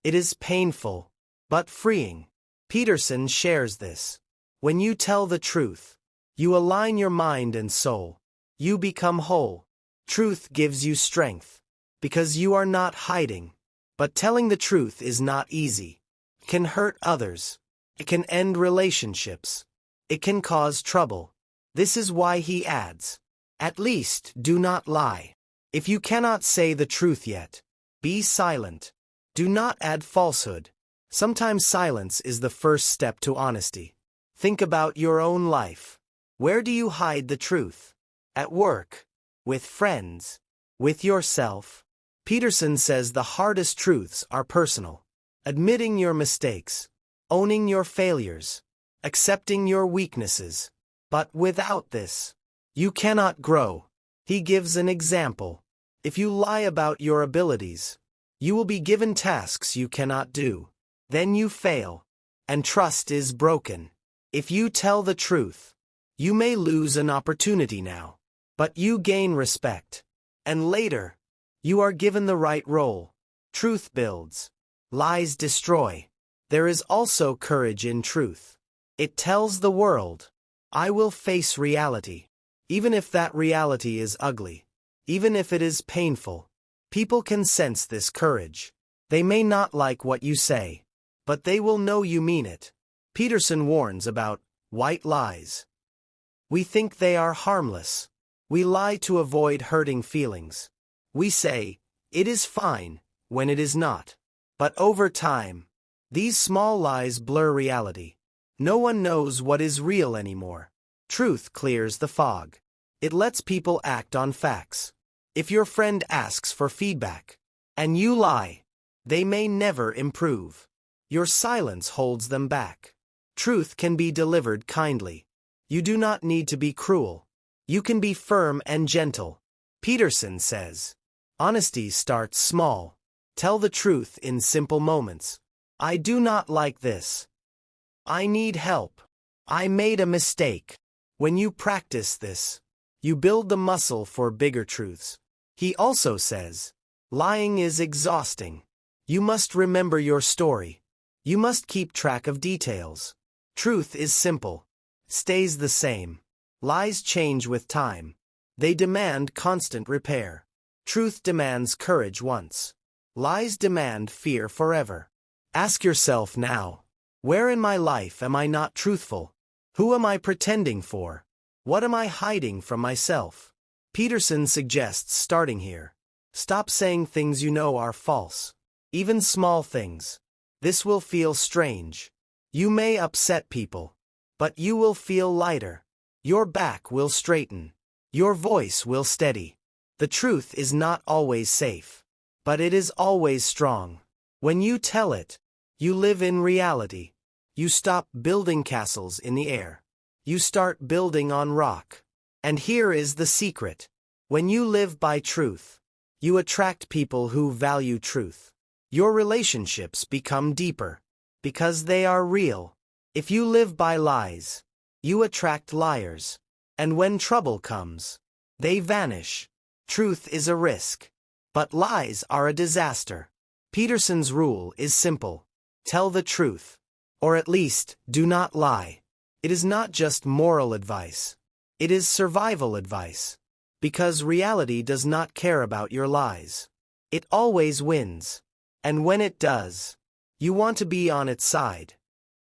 It is painful, but freeing. Peterson shares this. When you tell the truth, you align your mind and soul. You become whole. Truth gives you strength. Because you are not hiding. But telling the truth is not easy. It can hurt others. It can end relationships. It can cause trouble. This is why he adds, at least do not lie. If you cannot say the truth yet, be silent. Do not add falsehood. Sometimes silence is the first step to honesty. Think about your own life. Where do you hide the truth? At work? With friends? With yourself? Peterson says the hardest truths are personal. Admitting your mistakes. Owning your failures. Accepting your weaknesses. But without this, you cannot grow. He gives an example. If you lie about your abilities, you will be given tasks you cannot do. Then you fail, and trust is broken. If you tell the truth, you may lose an opportunity now, but you gain respect. And later, you are given the right role. Truth builds. Lies destroy. There is also courage in truth. It tells the world, I will face reality. Even if that reality is ugly. Even if it is painful. People can sense this courage. They may not like what you say, but they will know you mean it. Peterson warns about white lies. We think they are harmless. We lie to avoid hurting feelings. We say, it is fine, when it is not. But over time, these small lies blur reality. No one knows what is real anymore. Truth clears the fog. It lets people act on facts. If your friend asks for feedback, and you lie, they may never improve. Your silence holds them back. Truth can be delivered kindly. You do not need to be cruel. You can be firm and gentle. Peterson says, honesty starts small. Tell the truth in simple moments. I do not like this. I need help. I made a mistake. When you practice this, you build the muscle for bigger truths. He also says, lying is exhausting. You must remember your story. You must keep track of details. Truth is simple, stays the same. Lies change with time. They demand constant repair. Truth demands courage once. Lies demand fear forever. Ask yourself now, where in my life am I not truthful? Who am I pretending for? What am I hiding from myself? Peterson suggests starting here. Stop saying things you know are false. Even small things. This will feel strange. You may upset people. But you will feel lighter. Your back will straighten. Your voice will steady. The truth is not always safe. But it is always strong. When you tell it, you live in reality. You stop building castles in the air. You start building on rock. And here is the secret. When you live by truth, you attract people who value truth. Your relationships become deeper. Because they are real. If you live by lies, you attract liars. And when trouble comes, they vanish. Truth is a risk. But lies are a disaster. Peterson's rule is simple. Tell the truth. Or at least, do not lie. It is not just moral advice. It is survival advice. Because reality does not care about your lies. It always wins. And when it does, you want to be on its side.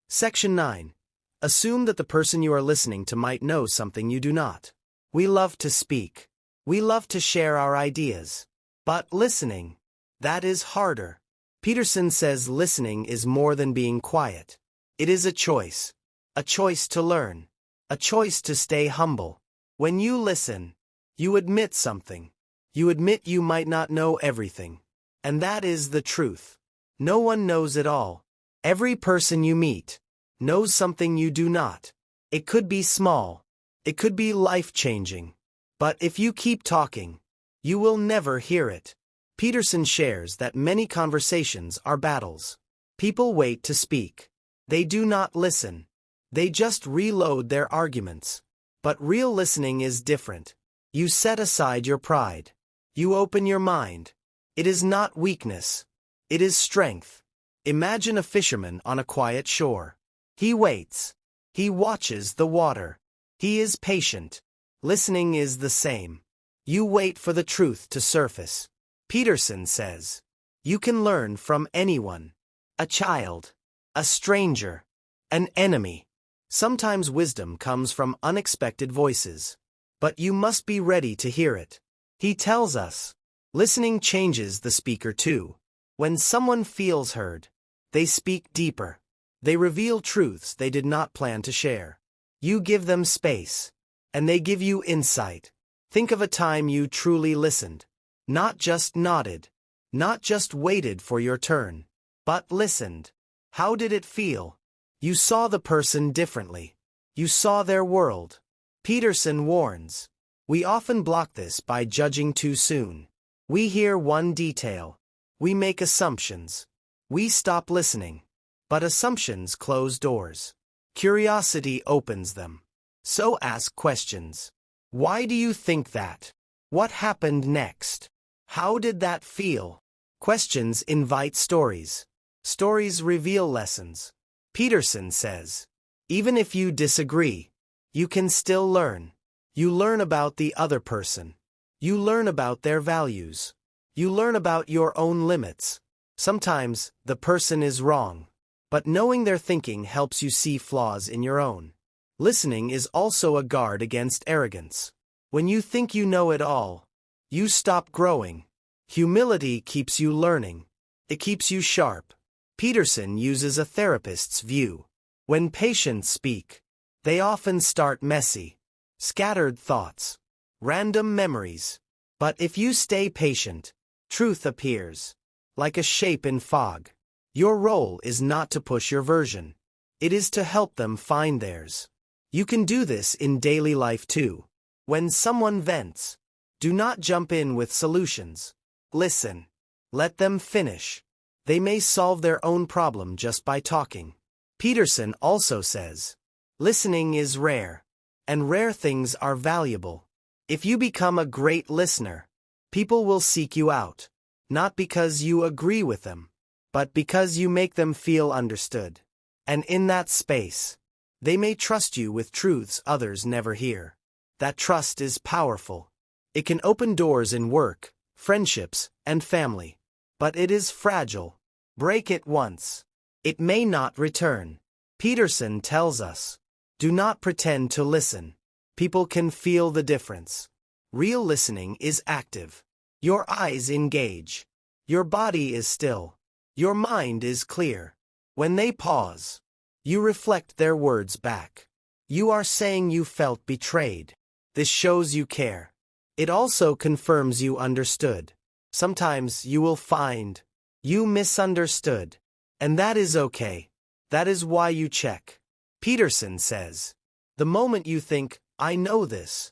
Section 9. Assume that the person you are listening to might know something you do not. We love to speak. We love to share our ideas. But listening, that is harder. Peterson says listening is more than being quiet. It is a choice. A choice to learn. A choice to stay humble. When you listen, you admit something. You admit you might not know everything. And that is the truth. No one knows it all. Every person you meet knows something you do not. It could be small. It could be life-changing. But if you keep talking, you will never hear it. Peterson shares that many conversations are battles. People wait to speak. They do not listen. They just reload their arguments. But real listening is different. You set aside your pride. You open your mind. It is not weakness. It is strength. Imagine a fisherman on a quiet shore. He waits. He watches the water. He is patient. Listening is the same. You wait for the truth to surface. Peterson says, you can learn from anyone. A child. A stranger. An enemy. Sometimes wisdom comes from unexpected voices. But you must be ready to hear it. He tells us, listening changes the speaker too. When someone feels heard, they speak deeper. They reveal truths they did not plan to share. You give them space, and they give you insight. Think of a time you truly listened. Not just nodded. Not just waited for your turn. But listened. How did it feel? You saw the person differently. You saw their world. Peterson warns. We often block this by judging too soon. We hear one detail. We make assumptions. We stop listening. But assumptions close doors. Curiosity opens them. So ask questions. Why do you think that? What happened next? How did that feel? Questions invite stories. Stories reveal lessons. Peterson says, even if you disagree, you can still learn. You learn about the other person. You learn about their values. You learn about your own limits. Sometimes, the person is wrong. But knowing their thinking helps you see flaws in your own. Listening is also a guard against arrogance. When you think you know it all, you stop growing. Humility keeps you learning. It keeps you sharp. Peterson uses a therapist's view. When patients speak, they often start messy. Scattered thoughts. Random memories. But if you stay patient, truth appears. Like a shape in fog. Your role is not to push your version. It is to help them find theirs. You can do this in daily life too. When someone vents, do not jump in with solutions. Listen. Let them finish. They may solve their own problem just by talking. Peterson also says, listening is rare. And rare things are valuable. If you become a great listener, people will seek you out. Not because you agree with them, but because you make them feel understood. And in that space, they may trust you with truths others never hear. That trust is powerful. It can open doors in work, friendships, and family. But it is fragile. Break it once. It may not return. Peterson tells us, do not pretend to listen. People can feel the difference. Real listening is active. Your eyes engage. Your body is still. Your mind is clear. When they pause, you reflect their words back. You are saying you felt betrayed. This shows you care. It also confirms you understood. Sometimes you will find you misunderstood. And that is okay. That is why you check. Peterson says, the moment you think, I know this,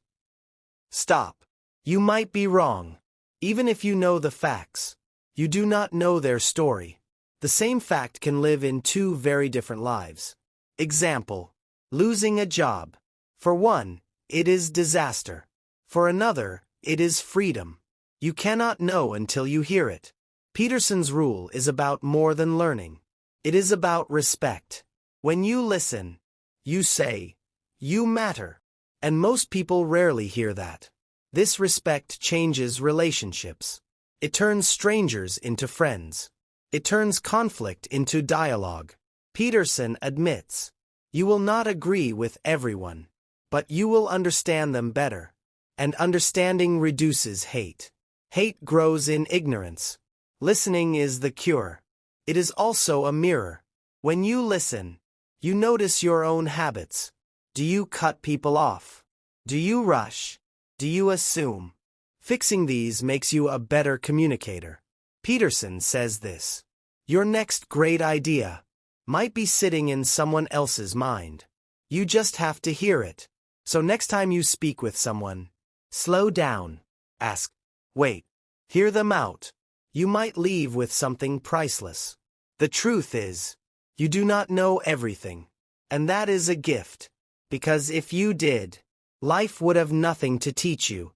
stop. You might be wrong. Even if you know the facts, you do not know their story. The same fact can live in two very different lives. Example, losing a job. For one, it is disaster. For another, it is freedom. You cannot know until you hear it. Peterson's rule is about more than learning. It is about respect. When you listen, you say, you matter. And most people rarely hear that. This respect changes relationships. It turns strangers into friends. It turns conflict into dialogue. Peterson admits, you will not agree with everyone, but you will understand them better. And understanding reduces hate. Hate grows in ignorance. Listening is the cure. It is also a mirror. When you listen, you notice your own habits. Do you cut people off? Do you rush? Do you assume? Fixing these makes you a better communicator. Peterson says this. Your next great idea might be sitting in someone else's mind. You just have to hear it. So next time you speak with someone, slow down. Ask, wait, hear them out. You might leave with something priceless. The truth is, you do not know everything. And that is a gift. Because if you did, life would have nothing to teach you.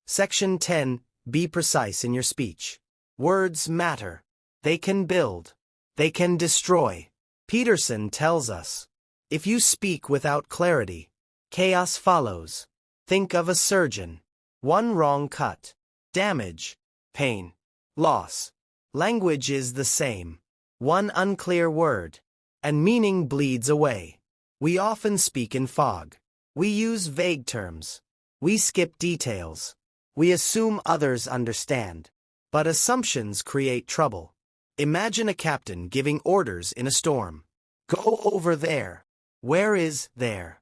Section 10. Be precise in your speech. Words matter. They can build. They can destroy. Peterson tells us, if you speak without clarity, chaos follows. Think of a surgeon. One wrong cut. Damage. Pain. Loss. Language is the same. One unclear word, and meaning bleeds away. We often speak in fog. We use vague terms. We skip details. We assume others understand. But assumptions create trouble. Imagine a captain giving orders in a storm. Go over there. Where is there?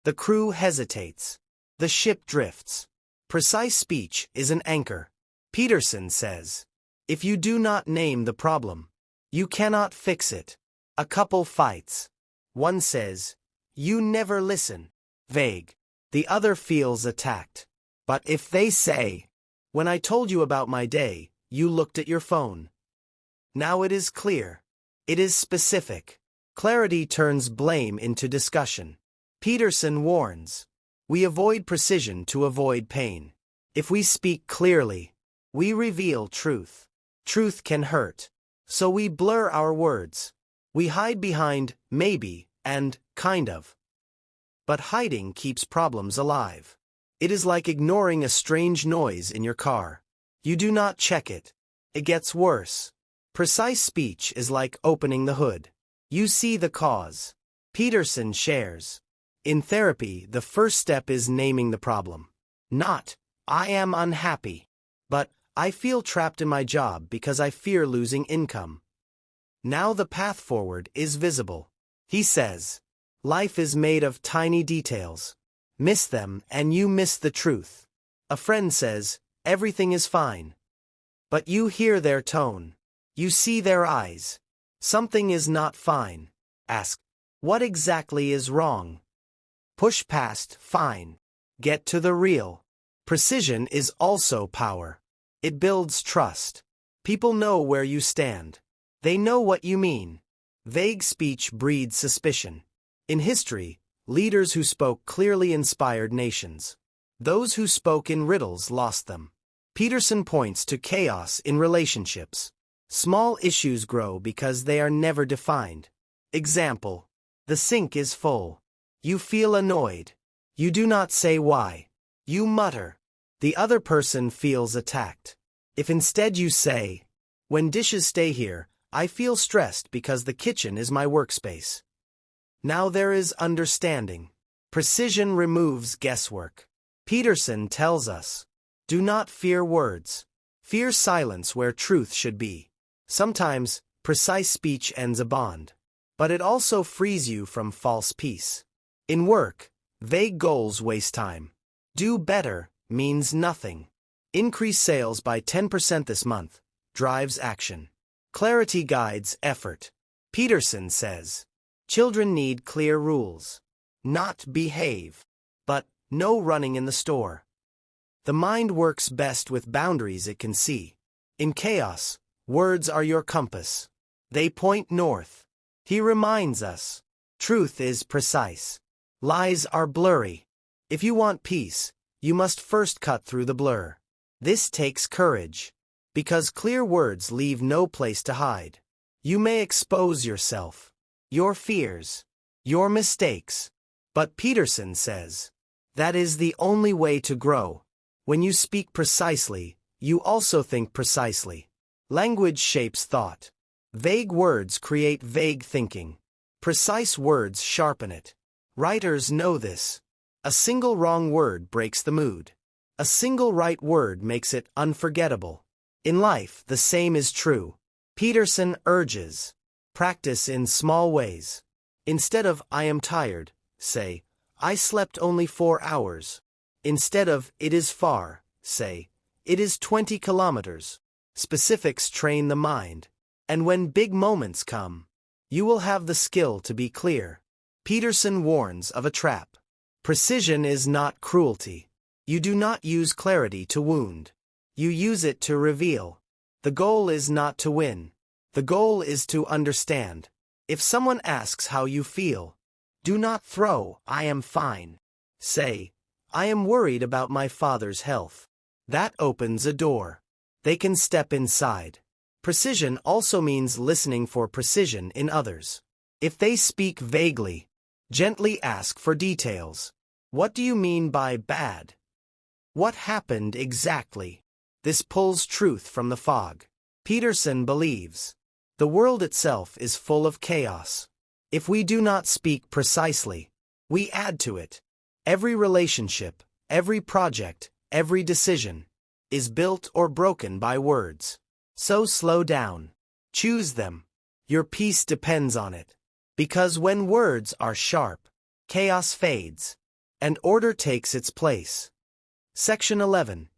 The crew hesitates. The ship drifts. Precise speech is an anchor. Peterson says, if you do not name the problem, you cannot fix it. A couple fights. One says, you never listen. Vague. The other feels attacked. But if they say, when I told you about my day, you looked at your phone. Now it is clear. It is specific. Clarity turns blame into discussion. Peterson warns, we avoid precision to avoid pain. If we speak clearly, we reveal truth. Truth can hurt. So we blur our words. We hide behind maybe and kind of. But hiding keeps problems alive. It is like ignoring a strange noise in your car. You do not check it. It gets worse. Precise speech is like opening the hood. You see the cause. Peterson shares. In therapy, the first step is naming the problem. Not, I am unhappy, but I feel trapped in my job because I fear losing income. Now the path forward is visible. He says, life is made of tiny details. Miss them and you miss the truth. A friend says, everything is fine. But you hear their tone. You see their eyes. Something is not fine. Ask, what exactly is wrong? Push past fine. Get to the real. Precision is also power. It builds trust. People know where you stand. They know what you mean. Vague speech breeds suspicion. In history, leaders who spoke clearly inspired nations. Those who spoke in riddles lost them. Peterson points to chaos in relationships. Small issues grow because they are never defined. Example: the sink is full. You feel annoyed. You do not say why. You mutter. The other person feels attacked. If instead you say, when dishes stay here, I feel stressed because the kitchen is my workspace. Now there is understanding. Precision removes guesswork. Peterson tells us, do not fear words. Fear silence where truth should be. Sometimes, precise speech ends a bond. But it also frees you from false peace. In work, vague goals waste time. Do better means nothing. Increase sales by 10% this month drives action. Clarity guides effort. Peterson says, children need clear rules. Not behave, but no running in the store. The mind works best with boundaries it can see. In chaos, words are your compass. They point north. He reminds us, truth is precise. Lies are blurry. If you want peace, you must first cut through the blur. This takes courage, because clear words leave no place to hide. You may expose yourself, your fears, your mistakes. But Peterson says, that is the only way to grow. When you speak precisely, you also think precisely. Language shapes thought. Vague words create vague thinking. Precise words sharpen it. Writers know this. A single wrong word breaks the mood. A single right word makes it unforgettable. In life, the same is true. Peterson urges, practice in small ways. Instead of, I am tired, say, I slept only 4 hours. Instead of, it is far, say, it is 20 kilometers. Specifics train the mind. And when big moments come, you will have the skill to be clear. Peterson warns of a trap. Precision is not cruelty. You do not use clarity to wound. You use it to reveal. The goal is not to win. The goal is to understand. If someone asks how you feel, do not throw, I am fine. Say, I am worried about my father's health. That opens a door. They can step inside. Precision also means listening for precision in others. If they speak vaguely, gently ask for details. What do you mean by bad? What happened exactly? This pulls truth from the fog. Peterson believes, the world itself is full of chaos. If we do not speak precisely, we add to it. Every relationship, every project, every decision is built or broken by words. So slow down. Choose them. Your peace depends on it. Because when words are sharp, chaos fades, and order takes its place. Section 11.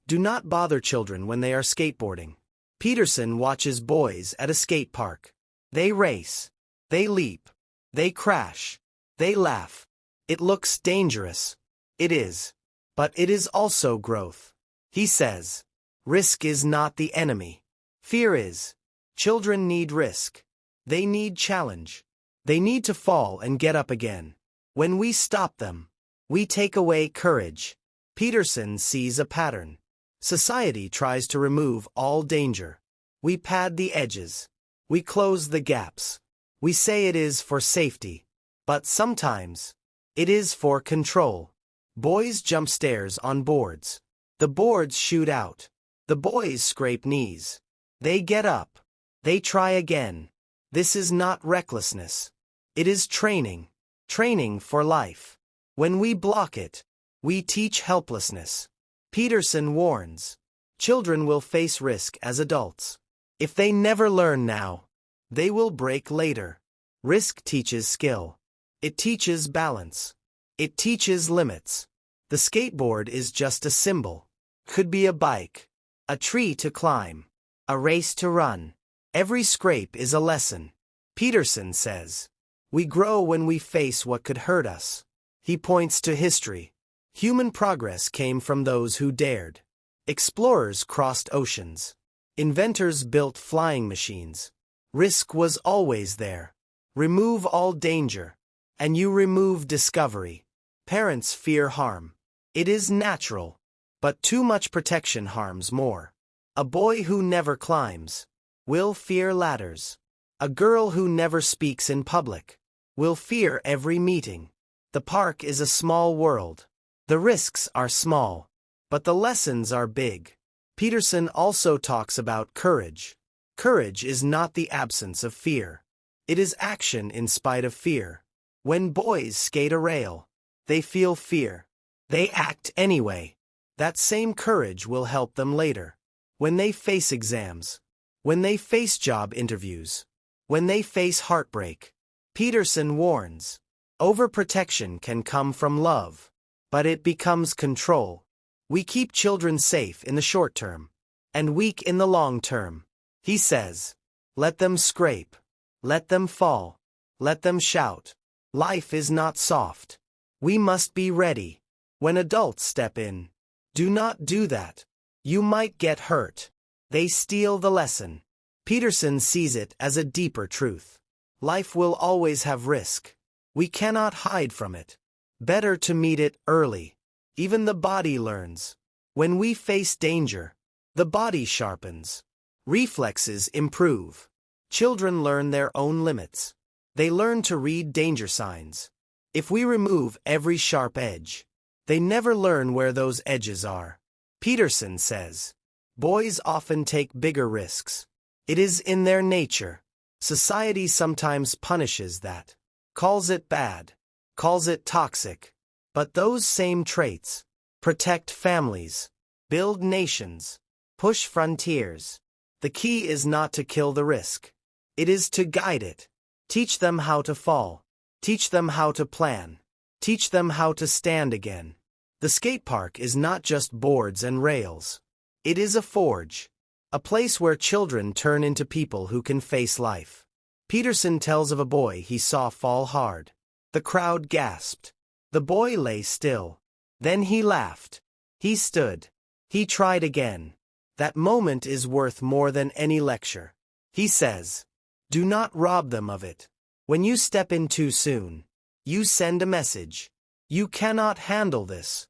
Do not bother children when they are skateboarding. Peterson watches boys at a skate park. They race. They leap. They crash. They laugh. It looks dangerous. It is. But it is also growth. He says, risk is not the enemy. Fear is. Children need risk. They need challenge. They need to fall and get up again. When we stop them, we take away courage. Peterson sees a pattern. Society tries to remove all danger. We pad the edges. We close the gaps. We say it is for safety. But sometimes, it is for control. Boys jump stairs on boards. The boards shoot out. The boys scrape knees. They get up. They try again. This is not recklessness. It is training. Training for life. When we block it, we teach helplessness. Peterson warns, children will face risk as adults. If they never learn now, they will break later. Risk teaches skill. It teaches balance. It teaches limits. The skateboard is just a symbol. Could be a bike, a tree to climb, a race to run. Every scrape is a lesson. Peterson says, we grow when we face what could hurt us. He points to history. Human progress came from those who dared. Explorers crossed oceans. Inventors built flying machines. Risk was always there. Remove all danger, and you remove discovery. Parents fear harm. It is natural, but too much protection harms more. A boy who never climbs will fear ladders. A girl who never speaks in public will fear every meeting. The park is a small world. The risks are small, but the lessons are big. Peterson also talks about courage. Courage is not the absence of fear. It is action in spite of fear. When boys skate a rail, they feel fear. They act anyway. That same courage will help them later. When they face exams, when they face job interviews, when they face heartbreak. Peterson warns, overprotection can come from love, but it becomes control. We keep children safe in the short term, and weak in the long term. He says, let them scrape, let them fall, let them shout. Life is not soft. We must be ready. When adults step in, do not do that. You might get hurt. They steal the lesson. Peterson sees it as a deeper truth. Life will always have risk. We cannot hide from it. Better to meet it early. Even the body learns. When we face danger, the body sharpens. Reflexes improve. Children learn their own limits. They learn to read danger signs. If we remove every sharp edge, they never learn where those edges are. Peterson says, boys often take bigger risks. It is in their nature. Society sometimes punishes that, calls it bad, calls it toxic. But those same traits protect families, build nations, push frontiers. The key is not to kill the risk. It is to guide it. Teach them how to fall. Teach them how to plan. Teach them how to stand again. The skate park is not just boards and rails. It is a forge. A place where children turn into people who can face life. Peterson tells of a boy he saw fall hard. The crowd gasped. The boy lay still. Then he laughed. He stood. He tried again. That moment is worth more than any lecture. He says, do not rob them of it. When you step in too soon, you send a message. You cannot handle this.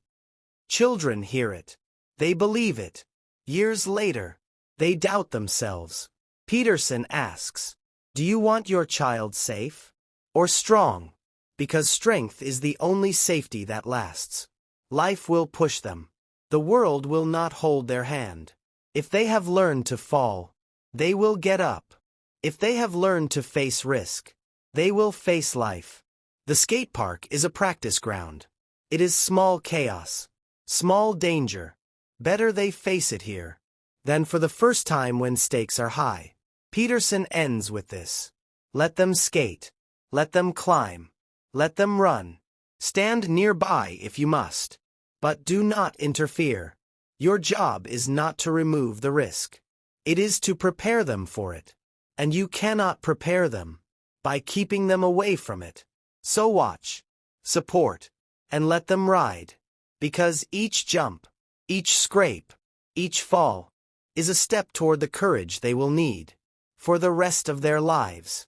Children hear it. They believe it. Years later, they doubt themselves. Peterson asks, do you want your child safe or strong? Because strength is the only safety that lasts. Life will push them. The world will not hold their hand. If they have learned to fall, they will get up. If they have learned to face risk, they will face life. The skate park is a practice ground. It is small chaos, small danger. Better they face it here than for the first time when stakes are high. Peterson ends with this. Let them skate. Let them climb. Let them run. Stand nearby if you must. But do not interfere. Your job is not to remove the risk. It is to prepare them for it. And you cannot prepare them by keeping them away from it. So watch, support, and let them ride. Because each jump, each scrape, each fall is a step toward the courage they will need for the rest of their lives.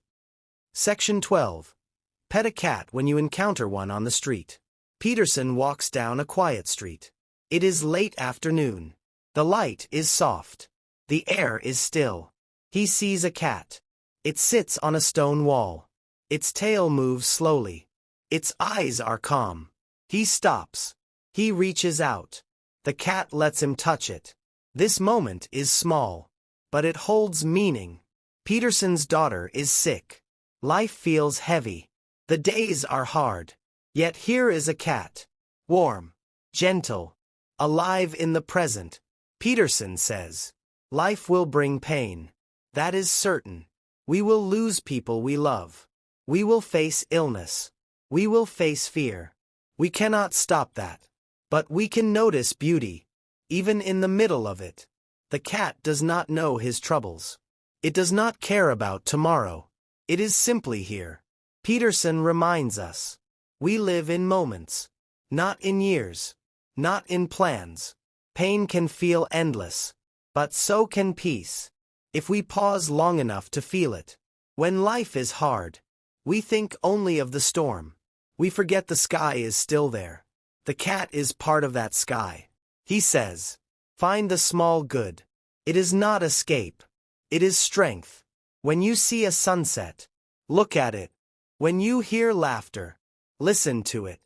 Section 12. Pet a cat when you encounter one on the street. Peterson walks down a quiet street. It is late afternoon. The light is soft. The air is still. He sees a cat. It sits on a stone wall. Its tail moves slowly. Its eyes are calm. He stops. He reaches out. The cat lets him touch it. This moment is small, but it holds meaning. Peterson's daughter is sick. Life feels heavy. The days are hard. Yet here is a cat. Warm, gentle, alive in the present. Peterson says, life will bring pain. That is certain. We will lose people we love. We will face illness. We will face fear. We cannot stop that. But we can notice beauty, even in the middle of it. The cat does not know his troubles. It does not care about tomorrow. It is simply here. Peterson reminds us. We live in moments, not in years, not in plans. Pain can feel endless, but so can peace, if we pause long enough to feel it. When life is hard, we think only of the storm. We forget the sky is still there. The cat is part of that sky. He says, find the small good. It is not escape. it is strength. When you see a sunset, look at it. When you hear laughter, listen to it.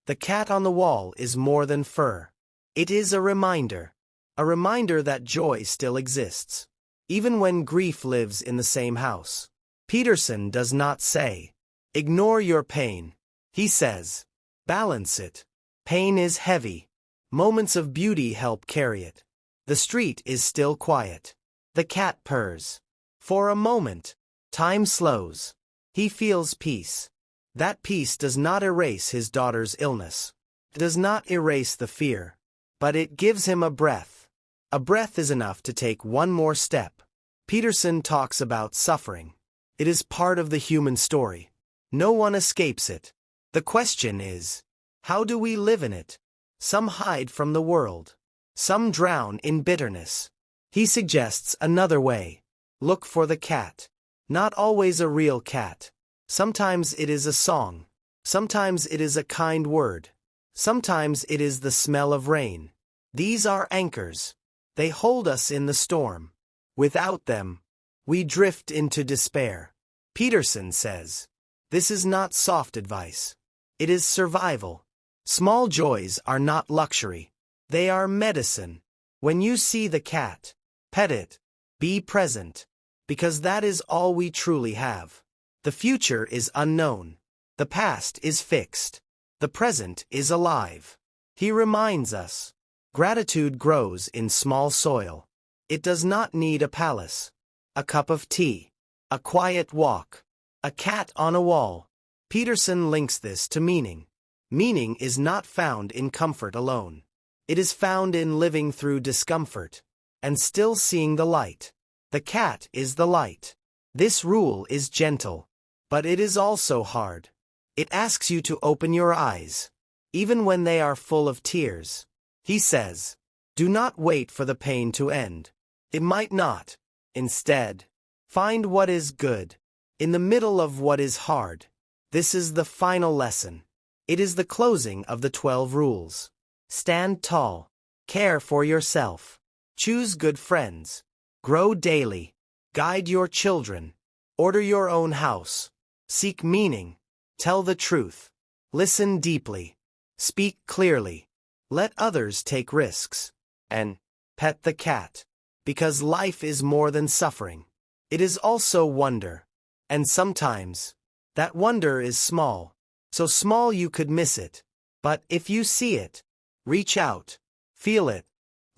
The cat on the wall is more than fur. It is a reminder that joy still exists, even when grief lives in the same house. Peterson does not say, ignore your pain. He says, balance it. Pain is heavy. Moments of beauty help carry it. The street is still quiet. The cat purrs. For a moment, time slows. He feels peace. That peace does not erase his daughter's illness. It does not erase the fear. But it gives him a breath. A breath is enough to take one more step. Peterson talks about suffering. It is part of the human story. No one escapes it. The question is, how do we live in it? Some hide from the world. Some drown in bitterness. He suggests another way. Look for the cat. Not always a real cat. Sometimes it is a song. Sometimes it is a kind word. Sometimes it is the smell of rain. These are anchors. They hold us in the storm. Without them, we drift into despair. Peterson says, this is not soft advice. It is survival. Small joys are not luxury. They are medicine. When you see the cat, pet it. Be present. Because that is all we truly have. The future is unknown. The past is fixed. The present is alive. He reminds us. Gratitude grows in small soil. It does not need a palace. A cup of tea. A quiet walk. A cat on a wall. Peterson links this to meaning. Meaning is not found in comfort alone. It is found in living through discomfort and still seeing the light. The cat is the light. This rule is gentle, but it is also hard. It asks you to open your eyes, even when they are full of tears. He says, do not wait for the pain to end. It might not. Instead, find what is good in the middle of what is hard. This is the final lesson. It is the closing of the 12 rules. Stand tall. Care for yourself. Choose good friends. Grow daily. Guide your children. Order your own house. Seek meaning. Tell the truth. Listen deeply. Speak clearly. Let others take risks. And pet the cat. Because life is more than suffering. It is also wonder. And sometimes, that wonder is small. So small you could miss it. But if you see it, reach out. Feel it.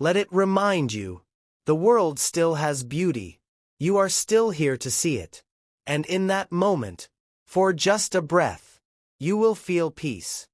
Let it remind you. The world still has beauty. You are still here to see it. And in that moment, for just a breath, you will feel peace.